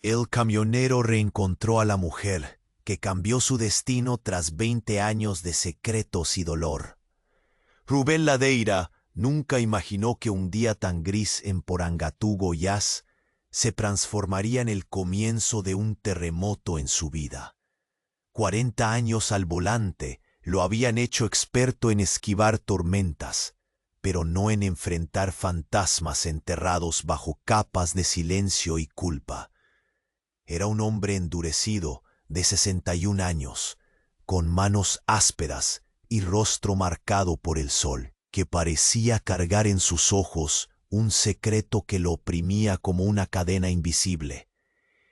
El camionero reencontró a la mujer, que cambió su destino tras 20 años de secretos y dolor. Rubén Ladeira nunca imaginó que un día tan gris en Porangatu, Goiás, se transformaría en el comienzo de un terremoto en su vida. 40 años al volante lo habían hecho experto en esquivar tormentas, pero no en enfrentar fantasmas enterrados bajo capas de silencio y culpa. Era un hombre endurecido, de 61 años, con manos ásperas y rostro marcado por el sol, que parecía cargar en sus ojos un secreto que lo oprimía como una cadena invisible.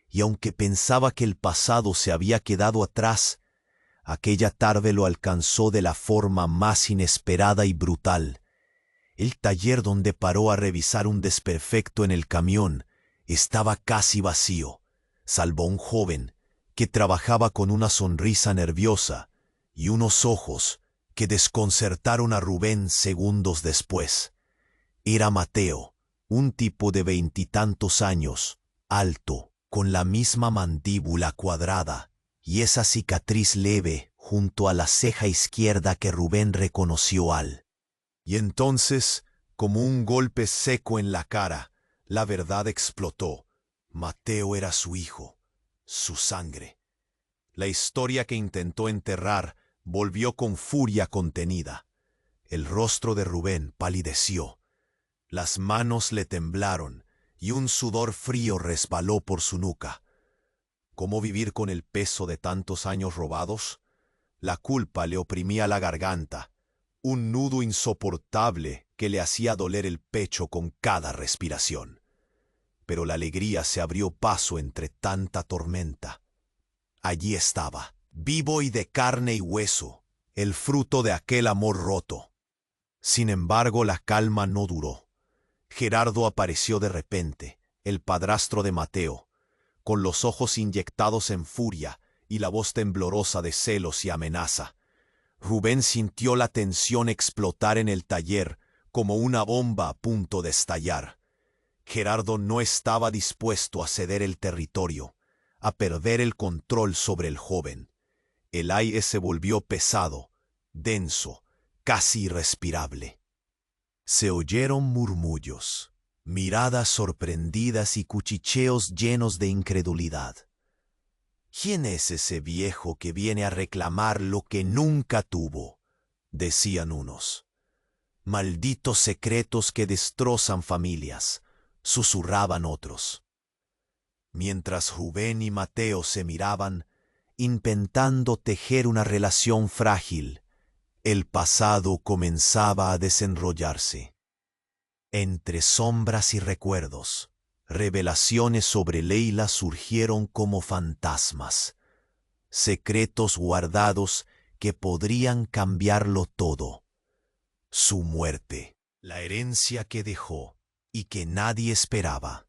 Y aunque pensaba que el pasado se había quedado atrás, aquella tarde lo alcanzó de la forma más inesperada y brutal. El taller donde paró a revisar un desperfecto en el camión estaba casi vacío, salvo un joven que trabajaba con una sonrisa nerviosa y unos ojos que desconcertaron a Rubén segundos después. Era Mateo, un tipo de 20 y tantos años, alto, con la misma mandíbula cuadrada y esa cicatriz leve junto a la ceja izquierda que Rubén reconoció al. Y entonces, como un golpe seco en la cara, la verdad explotó. Mateo era su hijo, su sangre. La historia que intentó enterrar volvió con furia contenida. El rostro de Rubén palideció. Las manos le temblaron y un sudor frío resbaló por su nuca. ¿Cómo vivir con el peso de tantos años robados? La culpa le oprimía la garganta, un nudo insoportable que le hacía doler el pecho con cada respiración. Pero la alegría se abrió paso entre tanta tormenta. Allí estaba, vivo y de carne y hueso, el fruto de aquel amor roto. Sin embargo, la calma no duró. Gerardo apareció de repente, el padrastro de Mateo, con los ojos inyectados en furia y la voz temblorosa de celos y amenaza. Rubén sintió la tensión explotar en el taller como una bomba a punto de estallar. Gerardo no estaba dispuesto a ceder el territorio, a perder el control sobre el joven. El aire se volvió pesado, denso, casi irrespirable. Se oyeron murmullos, miradas sorprendidas y cuchicheos llenos de incredulidad. ¿Quién es ese viejo que viene a reclamar lo que nunca tuvo?, decían unos. Malditos secretos que destrozan familias, susurraban otros. Mientras Rubén y Mateo se miraban, intentando tejer una relación frágil, el pasado comenzaba a desenrollarse. Entre sombras y recuerdos, revelaciones sobre Leila surgieron como fantasmas, secretos guardados que podrían cambiarlo todo. Su muerte, la herencia que dejó y que nadie esperaba,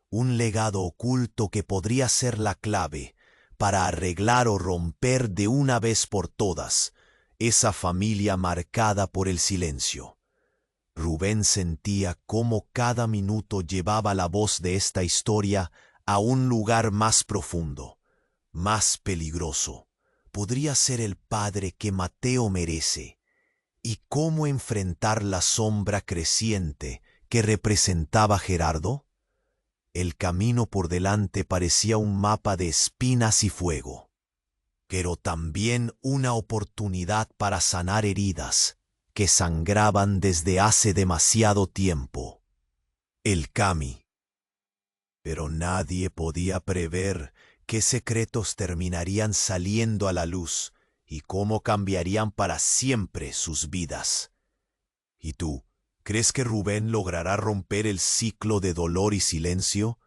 un legado oculto que podría ser la clave para arreglar o romper de una vez por todas esa familia marcada por el silencio. Rubén sentía cómo cada minuto llevaba la voz de esta historia a un lugar más profundo, más peligroso. Podría ser el padre que Mateo merece. ¿Y cómo enfrentar la sombra creciente que representaba Gerardo? El camino por delante parecía un mapa de espinas y fuego, pero también una oportunidad para sanar heridas que sangraban desde hace demasiado tiempo. El Cami. Pero nadie podía prever qué secretos terminarían saliendo a la luz y cómo cambiarían para siempre sus vidas. ¿Y tú, crees que Rubén logrará romper el ciclo de dolor y silencio?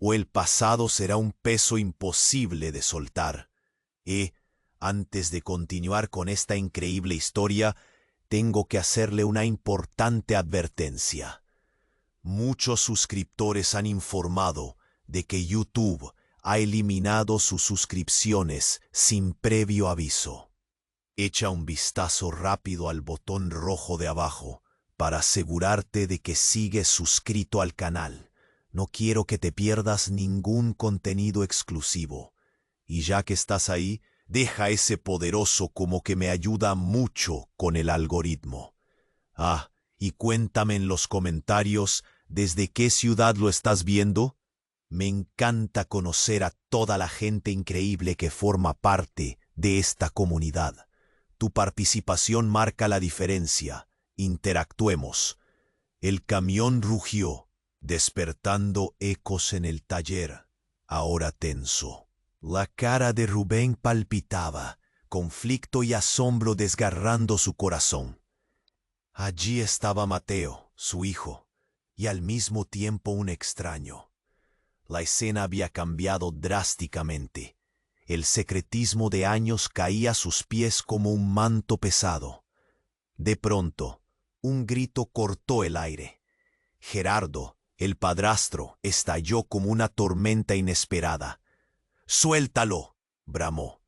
¿O el pasado será un peso imposible de soltar? Antes de continuar con esta increíble historia, tengo que hacerle una importante advertencia. Muchos suscriptores han informado de que YouTube ha eliminado sus suscripciones sin previo aviso. Echa un vistazo rápido al botón rojo de abajo para asegurarte de que sigues suscrito al canal. No quiero que te pierdas ningún contenido exclusivo. Y ya que estás ahí, deja ese poderoso como que me ayuda mucho con el algoritmo. Ah, y cuéntame en los comentarios desde qué ciudad lo estás viendo. Me encanta conocer a toda la gente increíble que forma parte de esta comunidad. Tu participación marca la diferencia. Interactuemos. El camión rugió, despertando ecos en el taller, ahora tenso. La cara de Rubén palpitaba, conflicto y asombro desgarrando su corazón. Allí estaba Mateo, su hijo, y al mismo tiempo un extraño. La escena había cambiado drásticamente. El secretismo de años caía a sus pies como un manto pesado. De pronto, un grito cortó el aire. Gerardo, el padrastro, estalló como una tormenta inesperada. «¡Suéltalo!», bramó,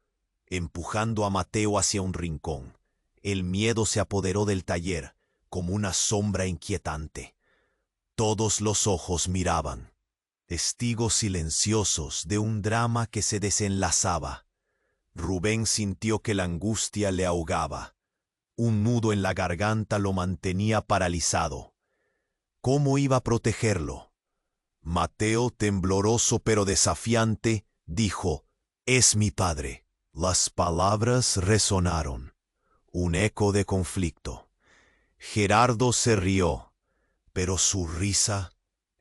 empujando a Mateo hacia un rincón. El miedo se apoderó del taller, como una sombra inquietante. Todos los ojos miraban, testigos silenciosos de un drama que se desenlazaba. Rubén sintió que la angustia le ahogaba. Un nudo en la garganta lo mantenía paralizado. ¿Cómo iba a protegerlo? Mateo, tembloroso pero desafiante, dijo: «Es mi padre». Las palabras resonaron. Un eco de conflicto. Gerardo se rió, pero su risa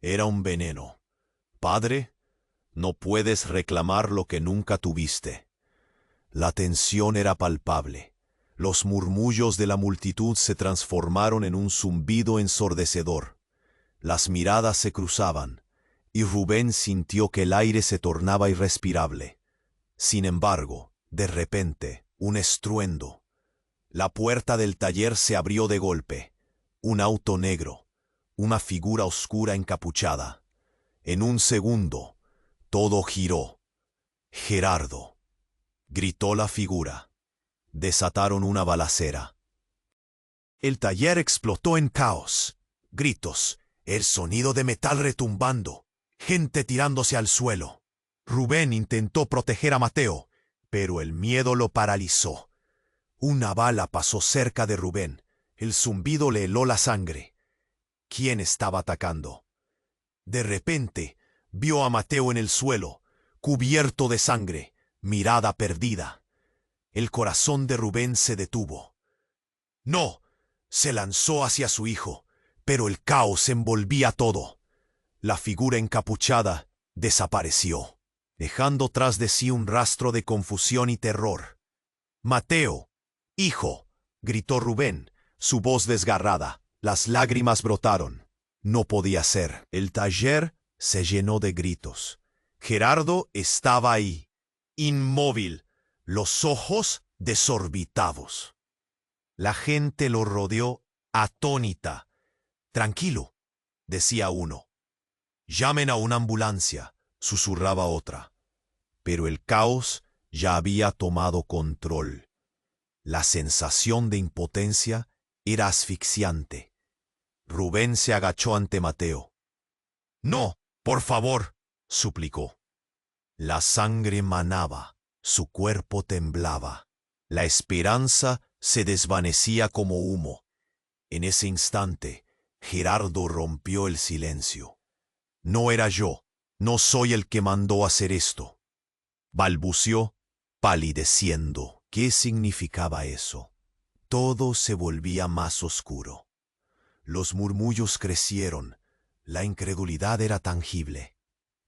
era un veneno. «Padre, no puedes reclamar lo que nunca tuviste». La tensión era palpable. Los murmullos de la multitud se transformaron en un zumbido ensordecedor. Las miradas se cruzaban, y Rubén sintió que el aire se tornaba irrespirable. Sin embargo, de repente, un estruendo. La puerta del taller se abrió de golpe. Un auto negro, una figura oscura encapuchada. En un segundo, todo giró. «Gerardo», gritó la figura. Desataron una balacera. El taller explotó en caos. Gritos, el sonido de metal retumbando, gente tirándose al suelo. Rubén intentó proteger a Mateo, pero el miedo lo paralizó. Una bala pasó cerca de Rubén. El zumbido le heló la sangre. ¿Quién estaba atacando? De repente, vio a Mateo en el suelo, cubierto de sangre, mirada perdida. El corazón de Rubén se detuvo. «¡No!», se lanzó hacia su hijo, pero el caos envolvía todo. La figura encapuchada desapareció, dejando tras de sí un rastro de confusión y terror. «¡Mateo! ¡Hijo!», gritó Rubén, su voz desgarrada. Las lágrimas brotaron. No podía ser. El taller se llenó de gritos. Gerardo estaba ahí, inmóvil, los ojos desorbitados. La gente lo rodeó atónita. «Tranquilo», decía uno. «Llamen a una ambulancia», susurraba otra. Pero el caos ya había tomado control. La sensación de impotencia era asfixiante. Rubén se agachó ante Mateo. «No, por favor», suplicó. La sangre manaba, su cuerpo temblaba. La esperanza se desvanecía como humo. En ese instante, Gerardo rompió el silencio. «No era yo, no soy el que mandó hacer esto», balbuceó, palideciendo. ¿Qué significaba eso? Todo se volvía más oscuro. Los murmullos crecieron. La incredulidad era tangible.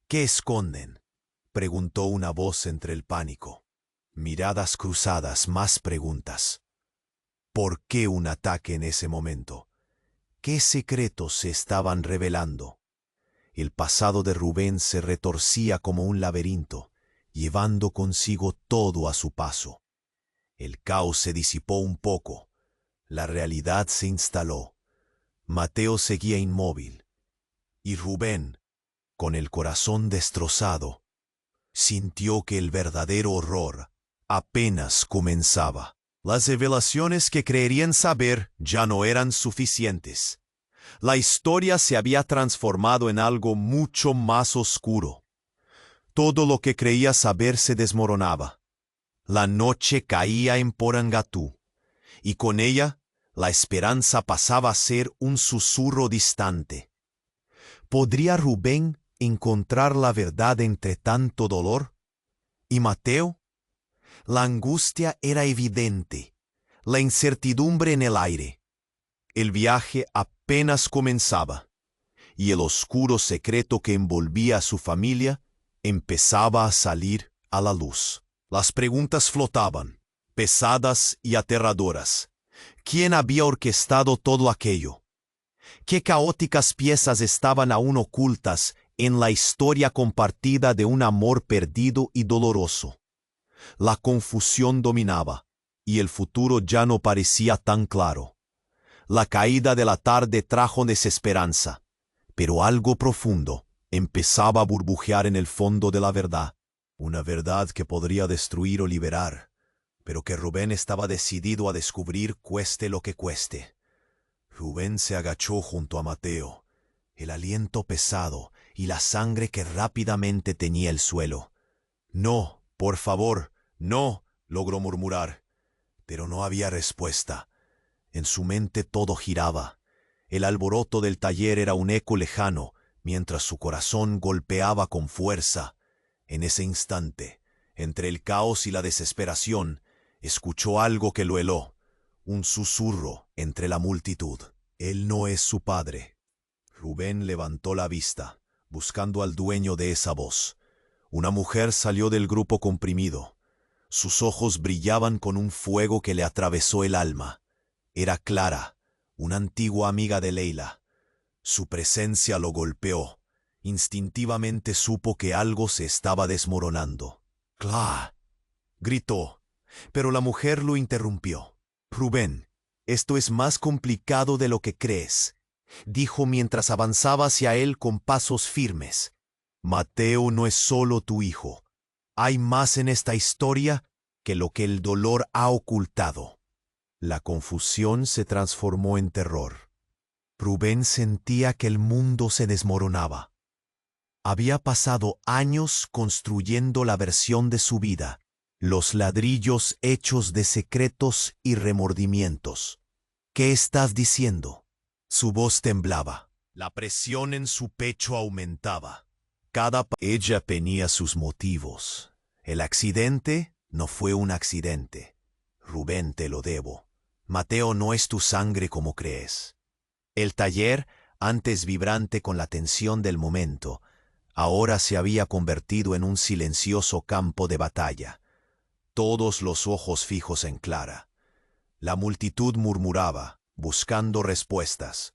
«¿Qué esconden?», preguntó una voz entre el pánico. Miradas cruzadas, más preguntas. ¿Por qué un ataque en ese momento? ¿Qué secretos se estaban revelando? El pasado de Rubén se retorcía como un laberinto, llevando consigo todo a su paso. El caos se disipó un poco. La realidad se instaló. Mateo seguía inmóvil. Y Rubén, con el corazón destrozado, sintió que el verdadero horror apenas comenzaba. Las revelaciones que creerían saber ya no eran suficientes. La historia se había transformado en algo mucho más oscuro. Todo lo que creía saber se desmoronaba. La noche caía en Porangatu, y con ella la esperanza pasaba a ser un susurro distante. ¿Podría Rubén encontrar la verdad entre tanto dolor? ¿Y Mateo? La angustia era evidente, la incertidumbre en el aire. El viaje apenas comenzaba, y el oscuro secreto que envolvía a su familia empezaba a salir a la luz. Las preguntas flotaban, pesadas y aterradoras. ¿Quién había orquestado todo aquello? ¿Qué caóticas piezas estaban aún ocultas en la historia compartida de un amor perdido y doloroso? La confusión dominaba, y el futuro ya no parecía tan claro. La caída de la tarde trajo desesperanza, pero algo profundo empezaba a burbujear en el fondo de la verdad. Una verdad que podría destruir o liberar, pero que Rubén estaba decidido a descubrir cueste lo que cueste. Rubén se agachó junto a Mateo, el aliento pesado y la sangre que rápidamente teñía el suelo. «No, por favor, no», logró murmurar, pero no había respuesta. En su mente todo giraba. El alboroto del taller era un eco lejano, mientras su corazón golpeaba con fuerza. En ese instante, entre el caos y la desesperación, escuchó algo que lo heló, un susurro entre la multitud. «Él no es su padre». Rubén levantó la vista, buscando al dueño de esa voz. Una mujer salió del grupo comprimido. Sus ojos brillaban con un fuego que le atravesó el alma. Era Clara, una antigua amiga de Leila. Su presencia lo golpeó. Instintivamente supo que algo se estaba desmoronando. «¡Clara!», gritó, pero la mujer lo interrumpió. «Rubén, esto es más complicado de lo que crees», dijo mientras avanzaba hacia él con pasos firmes. «Mateo no es solo tu hijo. Hay más en esta historia que lo que el dolor ha ocultado». La confusión se transformó en terror. Rubén sentía que el mundo se desmoronaba. Había pasado años construyendo la versión de su vida, los ladrillos hechos de secretos y remordimientos. «¿Qué estás diciendo?». Su voz temblaba. La presión en su pecho aumentaba. Ella tenía sus motivos. El accidente no fue un accidente. «Rubén, te lo debo. Mateo no es tu sangre como crees». El taller, antes vibrante con la tensión del momento, ahora se había convertido en un silencioso campo de batalla. Todos los ojos fijos en Clara. La multitud murmuraba, buscando respuestas.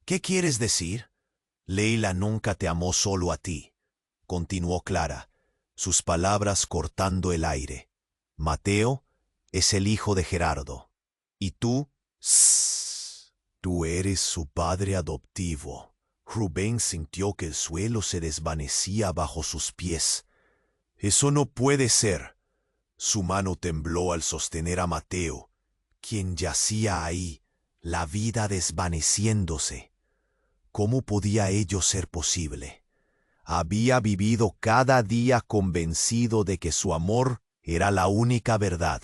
«¿Qué quieres decir?». «Leila nunca te amó solo a ti», continuó Clara, sus palabras cortando el aire. «Mateo es el hijo de Gerardo. Y tú, tú eres su padre adoptivo». Rubén sintió que el suelo se desvanecía bajo sus pies. «Eso no puede ser». Su mano tembló al sostener a Mateo, quien yacía ahí, la vida desvaneciéndose. ¿Cómo podía ello ser posible? Había vivido cada día convencido de que su amor era la única verdad.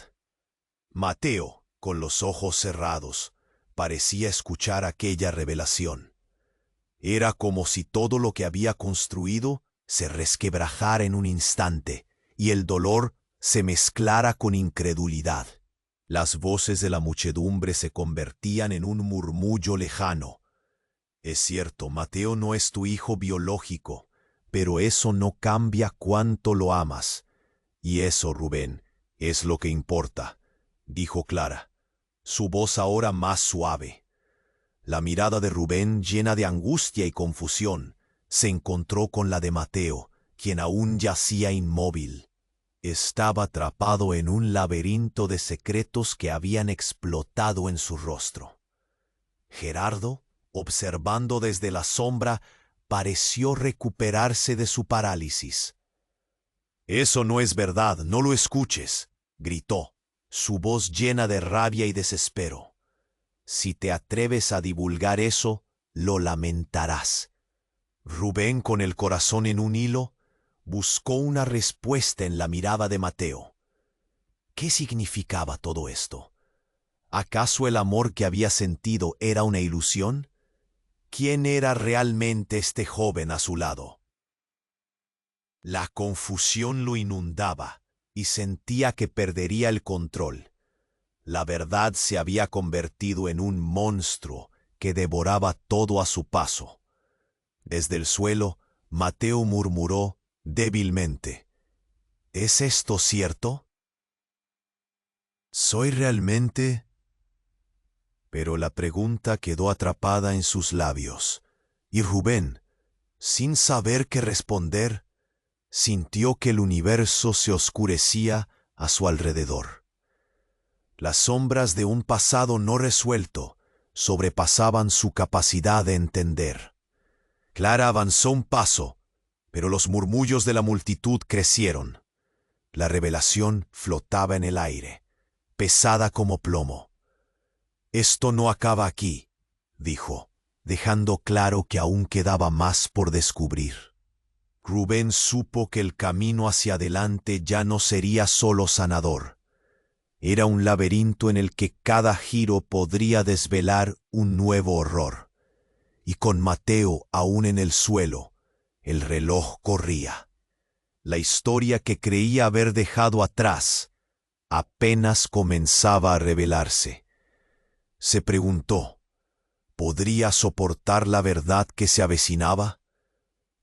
Mateo, con los ojos cerrados, parecía escuchar aquella revelación. Era como si todo lo que había construido se resquebrajara en un instante, y el dolor se mezclara con incredulidad. Las voces de la muchedumbre se convertían en un murmullo lejano. «Es cierto, Mateo no es tu hijo biológico, pero eso no cambia cuánto lo amas. Y eso, Rubén, es lo que importa», dijo Clara, su voz ahora más suave. La mirada de Rubén, llena de angustia y confusión, se encontró con la de Mateo, quien aún yacía inmóvil. Estaba atrapado en un laberinto de secretos que habían explotado en su rostro. Gerardo, observando desde la sombra, pareció recuperarse de su parálisis. «Eso no es verdad, no lo escuches», gritó, su voz llena de rabia y desespero. «Si te atreves a divulgar eso, lo lamentarás. Rubén, con el corazón en un hilo, buscó una respuesta en la mirada de Mateo. ¿Qué significaba todo esto? ¿Acaso el amor que había sentido era una ilusión? ¿Quién era realmente este joven a su lado? La confusión lo inundaba y sentía que perdería el control. La verdad se había convertido en un monstruo que devoraba todo a su paso. Desde el suelo, Mateo murmuró débilmente: ¿Es esto cierto? ¿Soy realmente? Pero la pregunta quedó atrapada en sus labios, y Rubén, sin saber qué responder, sintió que el universo se oscurecía a su alrededor. Las sombras de un pasado no resuelto sobrepasaban su capacidad de entender. Clara avanzó un paso, pero los murmullos de la multitud crecieron. La revelación flotaba en el aire, pesada como plomo. «Esto no acaba aquí», dijo, dejando claro que aún quedaba más por descubrir. Rubén supo que el camino hacia adelante ya no sería solo sanador. Era un laberinto en el que cada giro podría desvelar un nuevo horror. Y con Mateo aún en el suelo, el reloj corría. La historia que creía haber dejado atrás apenas comenzaba a revelarse. Se preguntó, ¿podría soportar la verdad que se avecinaba?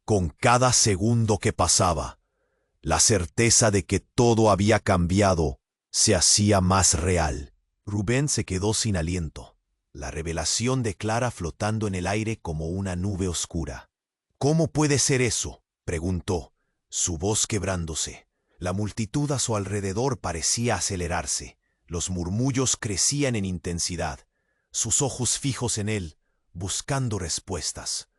Con cada segundo que pasaba, la certeza de que todo había cambiado se hacía más real. Rubén se quedó sin aliento, la revelación de Clara flotando en el aire como una nube oscura. «¿Cómo puede ser eso?», preguntó, su voz quebrándose. La multitud a su alrededor parecía acelerarse. Los murmullos crecían en intensidad, sus ojos fijos en él, buscando respuestas.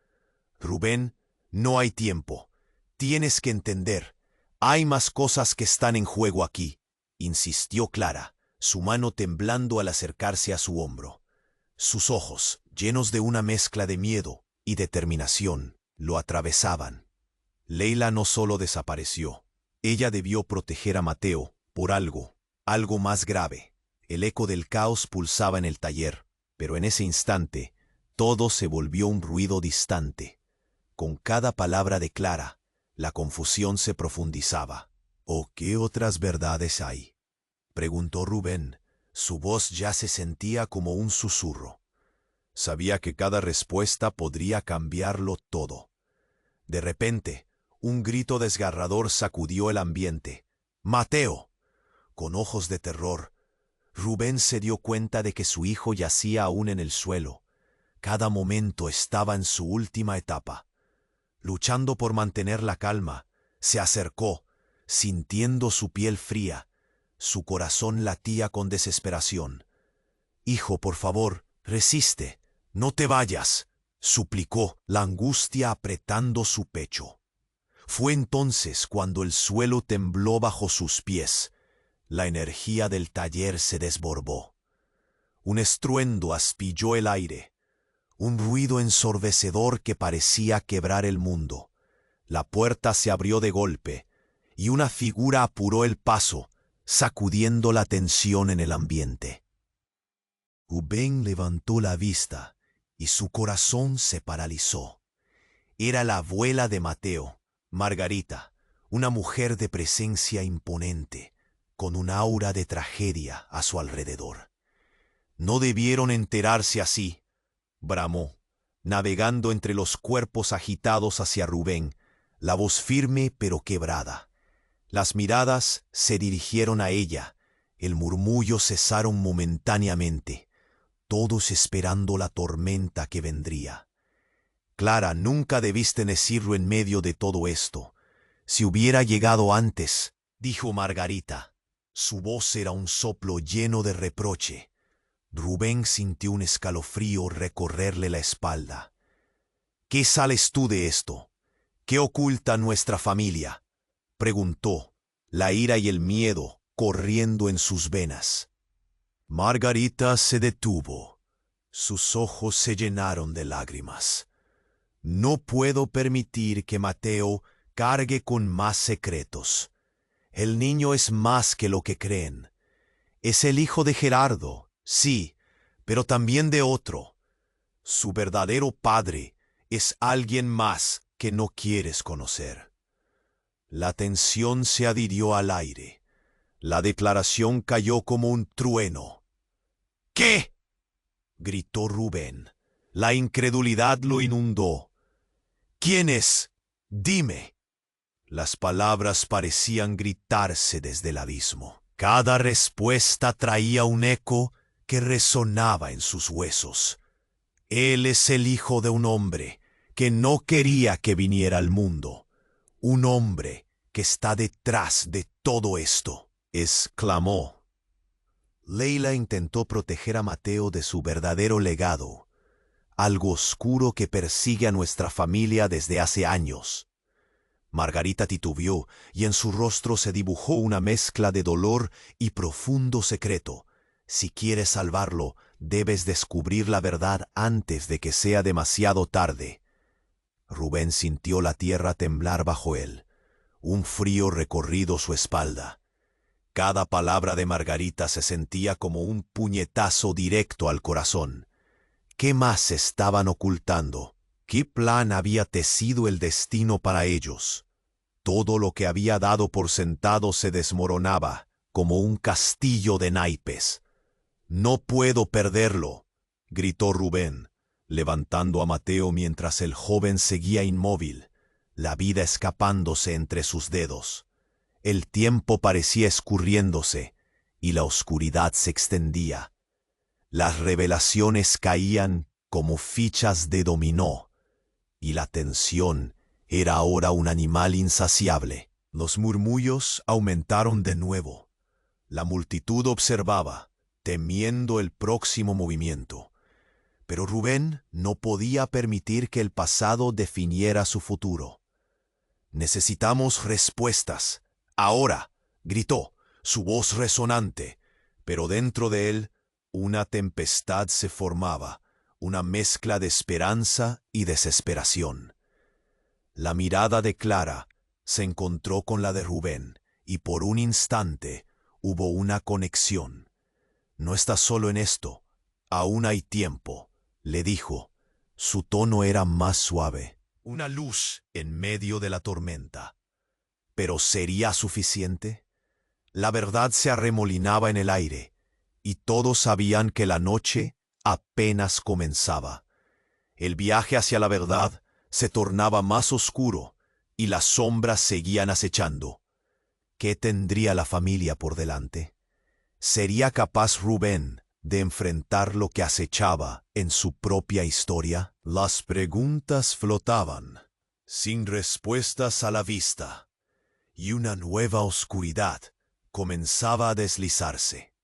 «Rubén, no hay tiempo. Tienes que entender. Hay más cosas que están en juego aquí», insistió Clara, su mano temblando al acercarse a su hombro. Sus ojos, llenos de una mezcla de miedo y determinación, lo atravesaban. Leila no solo desapareció. Ella debió proteger a Mateo por algo más grave. El eco del caos pulsaba en el taller, pero en ese instante todo se volvió un ruido distante. Con cada palabra de Clara, la confusión se profundizaba. «¿O qué otras verdades hay?», preguntó Rubén. Su voz ya se sentía como un susurro. Sabía que cada respuesta podría cambiarlo todo. De repente, un grito desgarrador sacudió el ambiente. «¡Mateo!». Con ojos de terror, Rubén se dio cuenta de que su hijo yacía aún en el suelo. Cada momento estaba en su última etapa. Luchando por mantener la calma, se acercó, sintiendo su piel fría. Su corazón latía con desesperación. «Hijo, por favor, resiste, no te vayas», suplicó, la angustia apretando su pecho. Fue entonces cuando el suelo tembló bajo sus pies. La energía del taller se desbordó. Un estruendo aspilló el aire, un ruido ensordecedor que parecía quebrar el mundo. La puerta se abrió de golpe, y una figura apuró el paso, sacudiendo la tensión en el ambiente. Rubén levantó la vista, y su corazón se paralizó. Era la abuela de Mateo, Margarita, una mujer de presencia imponente, con un aura de tragedia a su alrededor. «No debieron enterarse así», bramó, navegando entre los cuerpos agitados hacia Rubén, la voz firme pero quebrada. Las miradas se dirigieron a ella, el murmullo cesaron momentáneamente, todos esperando la tormenta que vendría. «Clara, nunca debiste decirlo en medio de todo esto. Si hubiera llegado antes», dijo Margarita. Su voz era un soplo lleno de reproche. Rubén sintió un escalofrío recorrerle la espalda. «¿Qué sales tú de esto? ¿Qué oculta nuestra familia?», preguntó, la ira y el miedo corriendo en sus venas. Margarita se detuvo. Sus ojos se llenaron de lágrimas. No puedo permitir que Mateo cargue con más secretos. El niño es más que lo que creen. Es el hijo de Gerardo, sí, pero también de otro. Su verdadero padre es alguien más que no quieres conocer. La tensión se adhirió al aire. La declaración cayó como un trueno. ¿Qué? Gritó Rubén. La incredulidad lo inundó. ¿Quién es? Dime. Las palabras parecían gritarse desde el abismo. Cada respuesta traía un eco que resonaba en sus huesos. Él es el hijo de un hombre que no quería que viniera al mundo. Un hombre que está detrás de todo esto, exclamó. Leila intentó proteger a Mateo de su verdadero legado, algo oscuro que persigue a nuestra familia desde hace años. Margarita titubeó y en su rostro se dibujó una mezcla de dolor y profundo secreto. Si quieres salvarlo, debes descubrir la verdad antes de que sea demasiado tarde. Rubén sintió la tierra temblar bajo él. Un frío recorrido su espalda. Cada palabra de Margarita se sentía como un puñetazo directo al corazón. ¿Qué más estaban ocultando? ¿Qué plan había tecido el destino para ellos? Todo lo que había dado por sentado se desmoronaba, como un castillo de naipes. «No puedo perderlo», gritó Rubén, levantando a Mateo mientras el joven seguía inmóvil, la vida escapándose entre sus dedos. El tiempo parecía escurriéndose, y la oscuridad se extendía. Las revelaciones caían como fichas de dominó, y la tensión era ahora un animal insaciable. Los murmullos aumentaron de nuevo. La multitud observaba, temiendo el próximo movimiento. Pero Rubén no podía permitir que el pasado definiera su futuro. «Necesitamos respuestas. Ahora», gritó, su voz resonante, pero dentro de él una tempestad se formaba, una mezcla de esperanza y desesperación. La mirada de Clara se encontró con la de Rubén, y por un instante hubo una conexión. «No estás solo en esto, aún hay tiempo», le dijo. Su tono era más suave, una luz en medio de la tormenta. ¿Pero sería suficiente? La verdad se arremolinaba en el aire, y todos sabían que la noche apenas comenzaba. El viaje hacia la verdad se tornaba más oscuro, y las sombras seguían acechando. ¿Qué tendría la familia por delante? ¿Sería capaz Rubén de enfrentar lo que acechaba en su propia historia? Las preguntas flotaban, sin respuestas a la vista, y una nueva oscuridad comenzaba a deslizarse.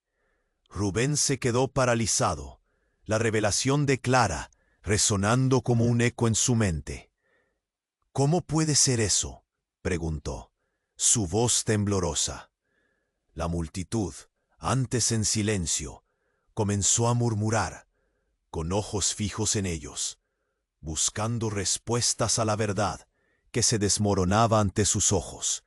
Rubén se quedó paralizado, la revelación de Clara resonando como un eco en su mente. «¿Cómo puede ser eso?», preguntó, su voz temblorosa. La multitud, antes en silencio, comenzó a murmurar, con ojos fijos en ellos, buscando respuestas a la verdad que se desmoronaba ante sus ojos.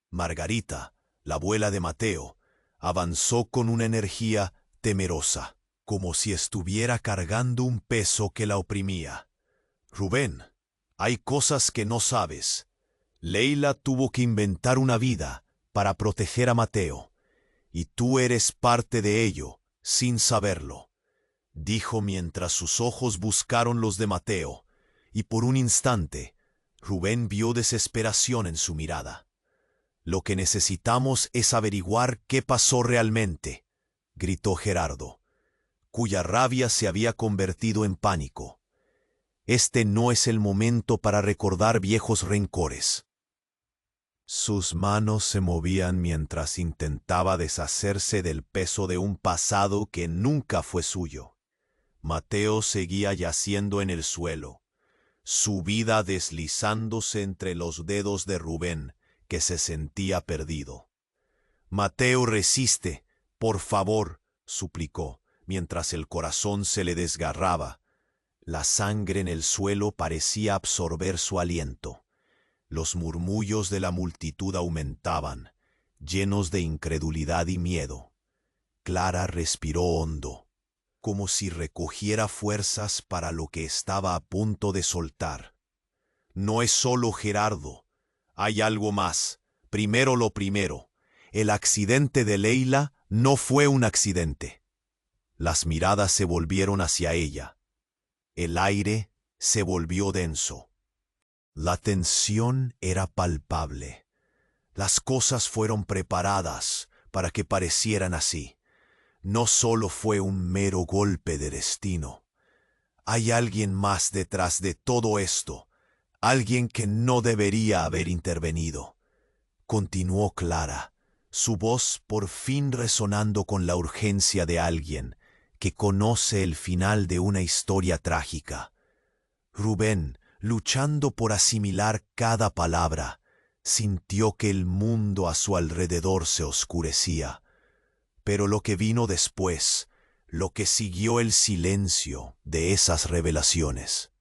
Margarita, la abuela de Mateo, avanzó con una energía temerosa, como si estuviera cargando un peso que la oprimía. «Rubén, hay cosas que no sabes. Leila tuvo que inventar una vida para proteger a Mateo, y tú eres parte de ello, sin saberlo», dijo mientras sus ojos buscaron los de Mateo, y por un instante Rubén vio desesperación en su mirada. «Lo que necesitamos es averiguar qué pasó realmente», gritó Gerardo, cuya rabia se había convertido en pánico. «Este no es el momento para recordar viejos rencores». Sus manos se movían mientras intentaba deshacerse del peso de un pasado que nunca fue suyo. Mateo seguía yaciendo en el suelo, su vida deslizándose entre los dedos de Rubén, que se sentía perdido. «Mateo, resiste, por favor», suplicó. mientras el corazón se le desgarraba. La sangre en el suelo parecía absorber su aliento. Los murmullos de la multitud aumentaban, llenos de incredulidad y miedo. Clara respiró hondo, como si recogiera fuerzas para lo que estaba a punto de soltar. No es solo Gerardo. Hay algo más. Primero lo primero. El accidente de Leila no fue un accidente. Las miradas se volvieron hacia ella. El aire se volvió denso. La tensión era palpable. Las cosas fueron preparadas para que parecieran así. No solo fue un mero golpe de destino. Hay alguien más detrás de todo esto. Alguien que no debería haber intervenido. Continuó Clara, su voz por fin resonando con la urgencia de alguien que conoce el final de una historia trágica. Rubén, luchando por asimilar cada palabra, sintió que el mundo a su alrededor se oscurecía. Pero lo que vino después, lo que siguió el silencio de esas revelaciones,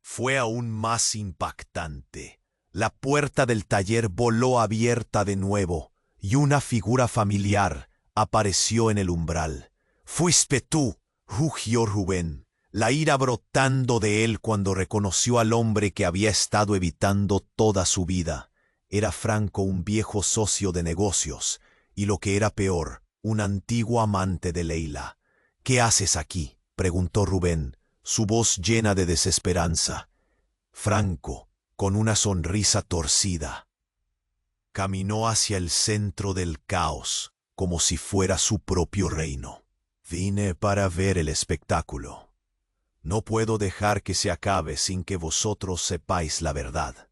fue aún más impactante. La puerta del taller voló abierta de nuevo y una figura familiar apareció en el umbral. «¡Fuiste tú!», rugió Rubén, la ira brotando de él cuando reconoció al hombre que había estado evitando toda su vida. Era Franco, un viejo socio de negocios, y lo que era peor, un antiguo amante de Leila. «¿Qué haces aquí?», preguntó Rubén, su voz llena de desesperanza. Franco, con una sonrisa torcida, caminó hacia el centro del caos, como si fuera su propio reino. «Vine para ver el espectáculo. No puedo dejar que se acabe sin que vosotros sepáis la verdad.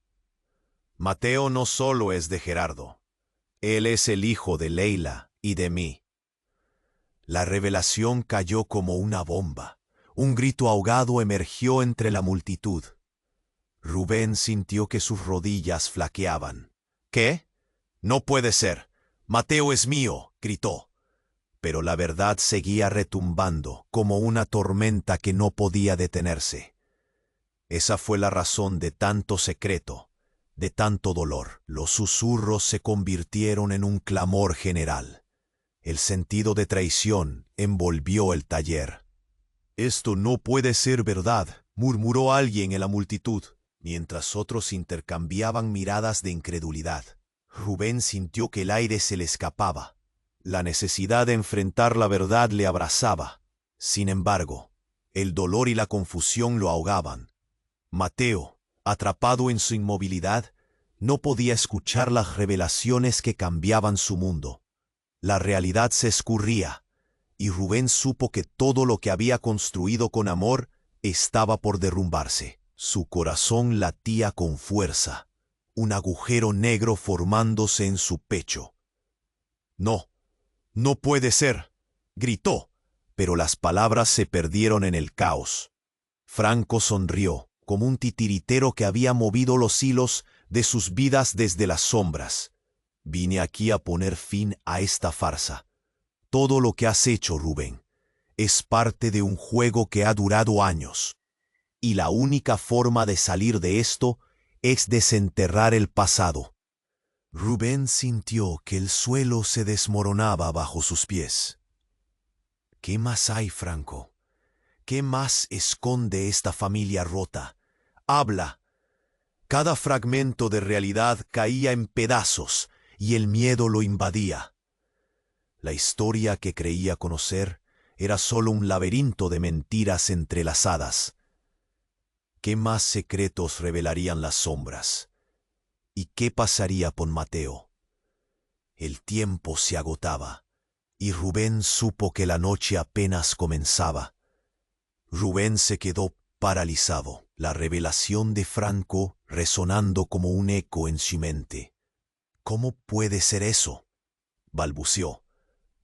Mateo no solo es de Gerardo, él es el hijo de Leila y de mí». La revelación cayó como una bomba. Un grito ahogado emergió entre la multitud. Rubén sintió que sus rodillas flaqueaban. «¿Qué? No puede ser. Mateo es mío», gritó. Pero la verdad seguía retumbando como una tormenta que no podía detenerse. Esa fue la razón de tanto secreto, de tanto dolor. Los susurros se convirtieron en un clamor general. El sentido de traición envolvió el taller. «Esto no puede ser verdad», murmuró alguien en la multitud, mientras otros intercambiaban miradas de incredulidad. Rubén sintió que el aire se le escapaba. La necesidad de enfrentar la verdad le abrazaba. Sin embargo, el dolor y la confusión lo ahogaban. Mateo, atrapado en su inmovilidad, no podía escuchar las revelaciones que cambiaban su mundo. La realidad se escurría, y Rubén supo que todo lo que había construido con amor estaba por derrumbarse. Su corazón latía con fuerza, un agujero negro formándose en su pecho. «No, no puede ser», gritó, pero las palabras se perdieron en el caos. Franco sonrió, como un titiritero que había movido los hilos de sus vidas desde las sombras. «Vine aquí a poner fin a esta farsa. Todo lo que has hecho, Rubén, es parte de un juego que ha durado años. Y la única forma de salir de esto es desenterrar el pasado». Rubén sintió que el suelo se desmoronaba bajo sus pies. «¿Qué más hay, Franco? ¿Qué más esconde esta familia rota? Habla». Cada fragmento de realidad caía en pedazos y el miedo lo invadía. La historia que creía conocer era solo un laberinto de mentiras entrelazadas. ¿Qué más secretos revelarían las sombras? ¿Y qué pasaría con Mateo? El tiempo se agotaba, y Rubén supo que la noche apenas comenzaba. Rubén se quedó paralizado, la revelación de Franco resonando como un eco en su mente. «¿Cómo puede ser eso?», balbuceó,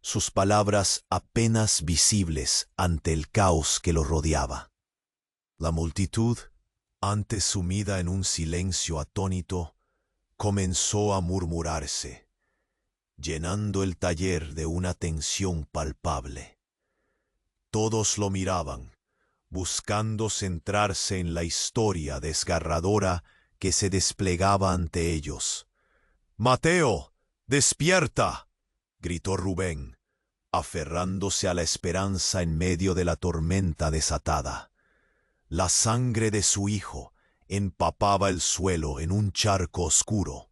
sus palabras apenas visibles ante el caos que lo rodeaba. La multitud, antes sumida en un silencio atónito, comenzó a murmurarse, llenando el taller de una tensión palpable. Todos lo miraban, buscando centrarse en la historia desgarradora que se desplegaba ante ellos. «Mateo, despierta», gritó Rubén, aferrándose a la esperanza en medio de la tormenta desatada. La sangre de su hijo empapaba el suelo en un charco oscuro,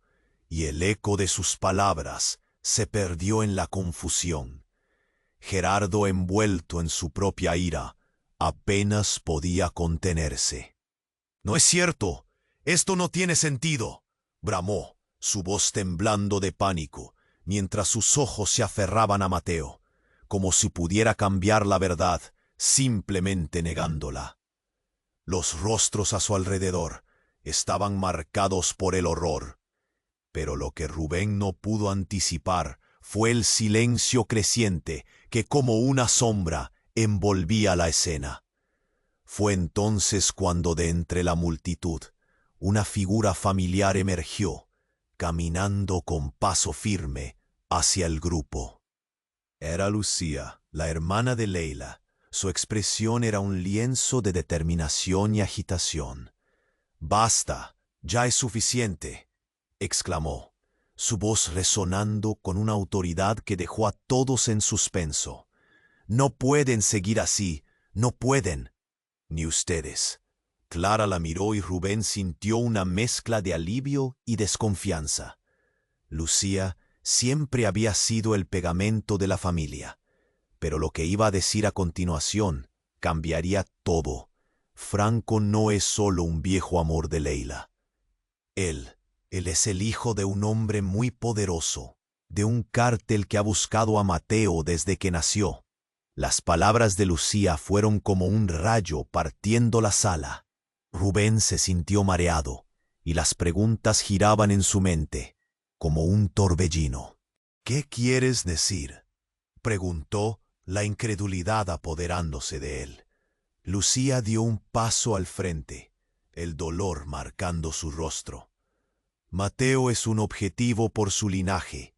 y el eco de sus palabras se perdió en la confusión. Gerardo, envuelto en su propia ira, apenas podía contenerse. «No es cierto, esto no tiene sentido», bramó, su voz temblando de pánico, mientras sus ojos se aferraban a Mateo, como si pudiera cambiar la verdad, simplemente negándola. Los rostros a su alrededor estaban marcados por el horror, pero lo que Rubén no pudo anticipar fue el silencio creciente que como una sombra envolvía la escena. Fue entonces cuando de entre la multitud una figura familiar emergió, caminando con paso firme hacia el grupo. Era Lucía, la hermana de Leila. Su expresión era un lienzo de determinación y agitación. «Basta, ya es suficiente», exclamó, su voz resonando con una autoridad que dejó a todos en suspenso. «No pueden seguir así, no pueden. Ni ustedes». Clara la miró y Rubén sintió una mezcla de alivio y desconfianza. Lucía siempre había sido el pegamento de la familia, pero lo que iba a decir a continuación cambiaría todo. Franco no es solo un viejo amor de Leila. Él es el hijo de un hombre muy poderoso, de un cártel que ha buscado a Mateo desde que nació. Las palabras de Lucía fueron como un rayo partiendo la sala. Rubén se sintió mareado, y las preguntas giraban en su mente, como un torbellino. «¿Qué quieres decir?», preguntó, la incredulidad apoderándose de él. Lucía dio un paso al frente, el dolor marcando su rostro. «Mateo es un objetivo por su linaje.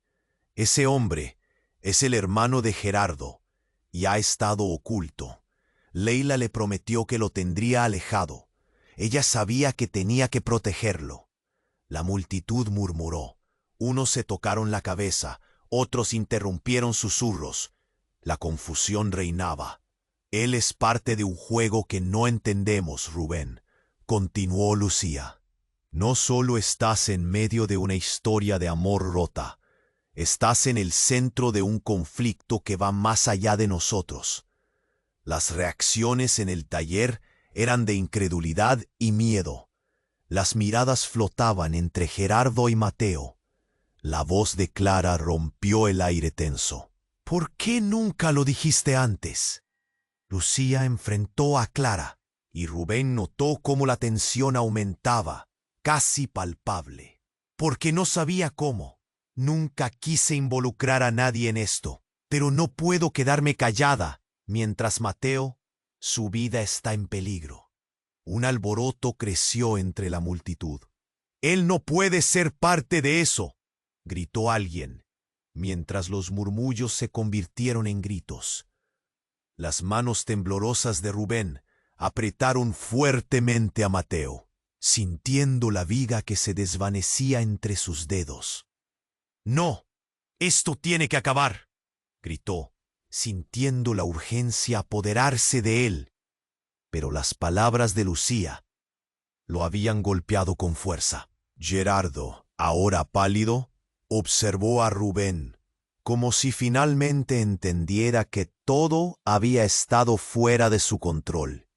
Ese hombre es el hermano de Gerardo, y ha estado oculto. Leila le prometió que lo tendría alejado. Ella sabía que tenía que protegerlo». La multitud murmuró. Unos se tocaron la cabeza, otros interrumpieron susurros. La confusión reinaba. «Él es parte de un juego que no entendemos, Rubén», continuó Lucía. «No solo estás en medio de una historia de amor rota, estás en el centro de un conflicto que va más allá de nosotros». Las reacciones en el taller eran de incredulidad y miedo. Las miradas flotaban entre Gerardo y Mateo. La voz de Clara rompió el aire tenso. «¿Por qué nunca lo dijiste antes?». Lucía enfrentó a Clara, y Rubén notó cómo la tensión aumentaba, casi palpable. «Porque no sabía cómo. Nunca quise involucrar a nadie en esto, pero no puedo quedarme callada mientras Mateo, su vida está en peligro». Un alboroto creció entre la multitud. «Él no puede ser parte de eso», gritó alguien, mientras los murmullos se convirtieron en gritos. Las manos temblorosas de Rubén apretaron fuertemente a Mateo, sintiendo la viga que se desvanecía entre sus dedos. «No, esto tiene que acabar», gritó, sintiendo la urgencia apoderarse de él. Pero las palabras de Lucía lo habían golpeado con fuerza. Gerardo, ahora pálido, observó a Rubén, como si finalmente entendiera que todo había estado fuera de su control.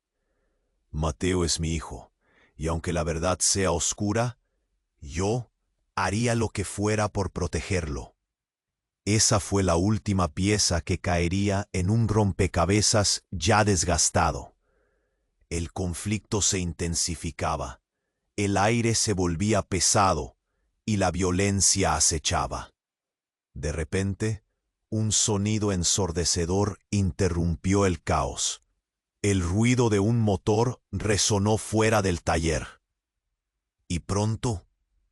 «Mateo es mi hijo, y aunque la verdad sea oscura, yo haría lo que fuera por protegerlo». Esa fue la última pieza que caería en un rompecabezas ya desgastado. El conflicto se intensificaba, el aire se volvía pesado y la violencia acechaba. De repente, un sonido ensordecedor interrumpió el caos. El ruido de un motor resonó fuera del taller. Y pronto,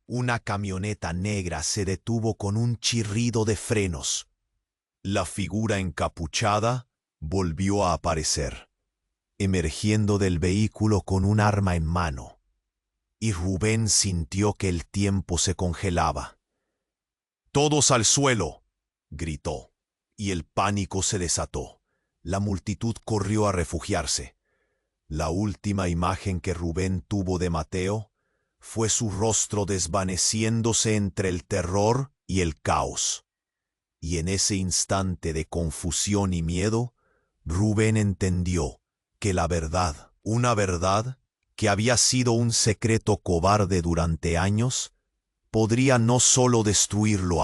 una camioneta negra se detuvo con un chirrido de frenos. La figura encapuchada volvió a aparecer, emergiendo del vehículo con un arma en mano, y Rubén sintió que el tiempo se congelaba. «¡Todos al suelo!», gritó, y el pánico se desató. La multitud corrió a refugiarse. La última imagen que Rubén tuvo de Mateo fue su rostro desvaneciéndose entre el terror y el caos. Y en ese instante de confusión y miedo, Rubén entendió que la verdad, una verdad que había sido un secreto cobarde durante años, podría no solo destruirlo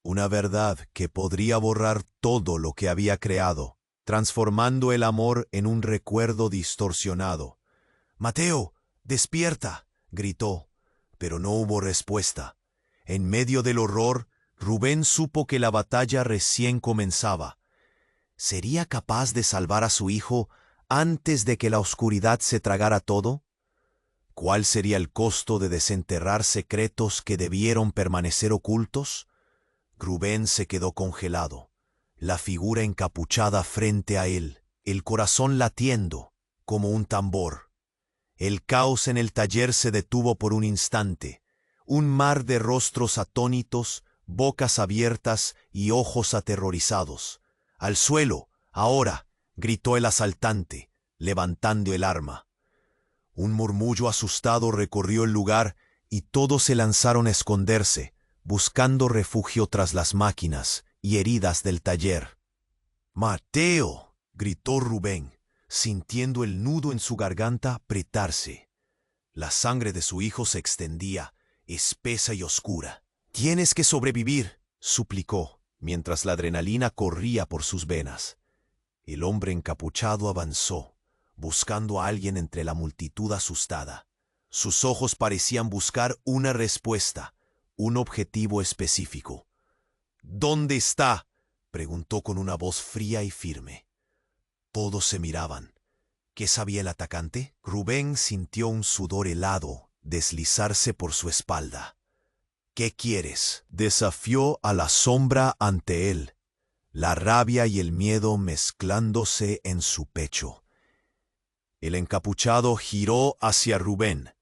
una verdad que podría borrar todo lo que había creado, transformando el amor en un recuerdo distorsionado. «¡Mateo, despierta!», gritó, pero no hubo respuesta. En medio del horror, Rubén supo que la batalla recién comenzaba. ¿Sería capaz de salvar a su hijo antes de que la oscuridad se tragara todo? ¿Cuál sería el costo de desenterrar secretos que debieron permanecer ocultos? Rubén se quedó congelado, la figura encapuchada frente a él, el corazón latiendo como un tambor. El caos en el taller se detuvo por un instante. Un mar de rostros atónitos, bocas abiertas y ojos aterrorizados. «¡Al suelo, ahora!», gritó el asaltante, levantando el arma. Un murmullo asustado recorrió el lugar y todos se lanzaron a esconderse, buscando refugio tras las máquinas y heridas del taller. «¡Mateo!», gritó Rubén, sintiendo el nudo en su garganta apretarse. La sangre de su hijo se extendía, espesa y oscura. «¡Tienes que sobrevivir!», suplicó, mientras la adrenalina corría por sus venas. El hombre encapuchado avanzó, buscando a alguien entre la multitud asustada. Sus ojos parecían buscar una respuesta, un objetivo específico. «¿Dónde está?», preguntó con una voz fría y firme. Todos se miraban. ¿Qué sabía el atacante? Rubén sintió un sudor helado deslizarse por su espalda. «¿Qué quieres?», desafió a la sombra ante él, la rabia y el miedo mezclándose en su pecho. El encapuchado giró hacia Rubén,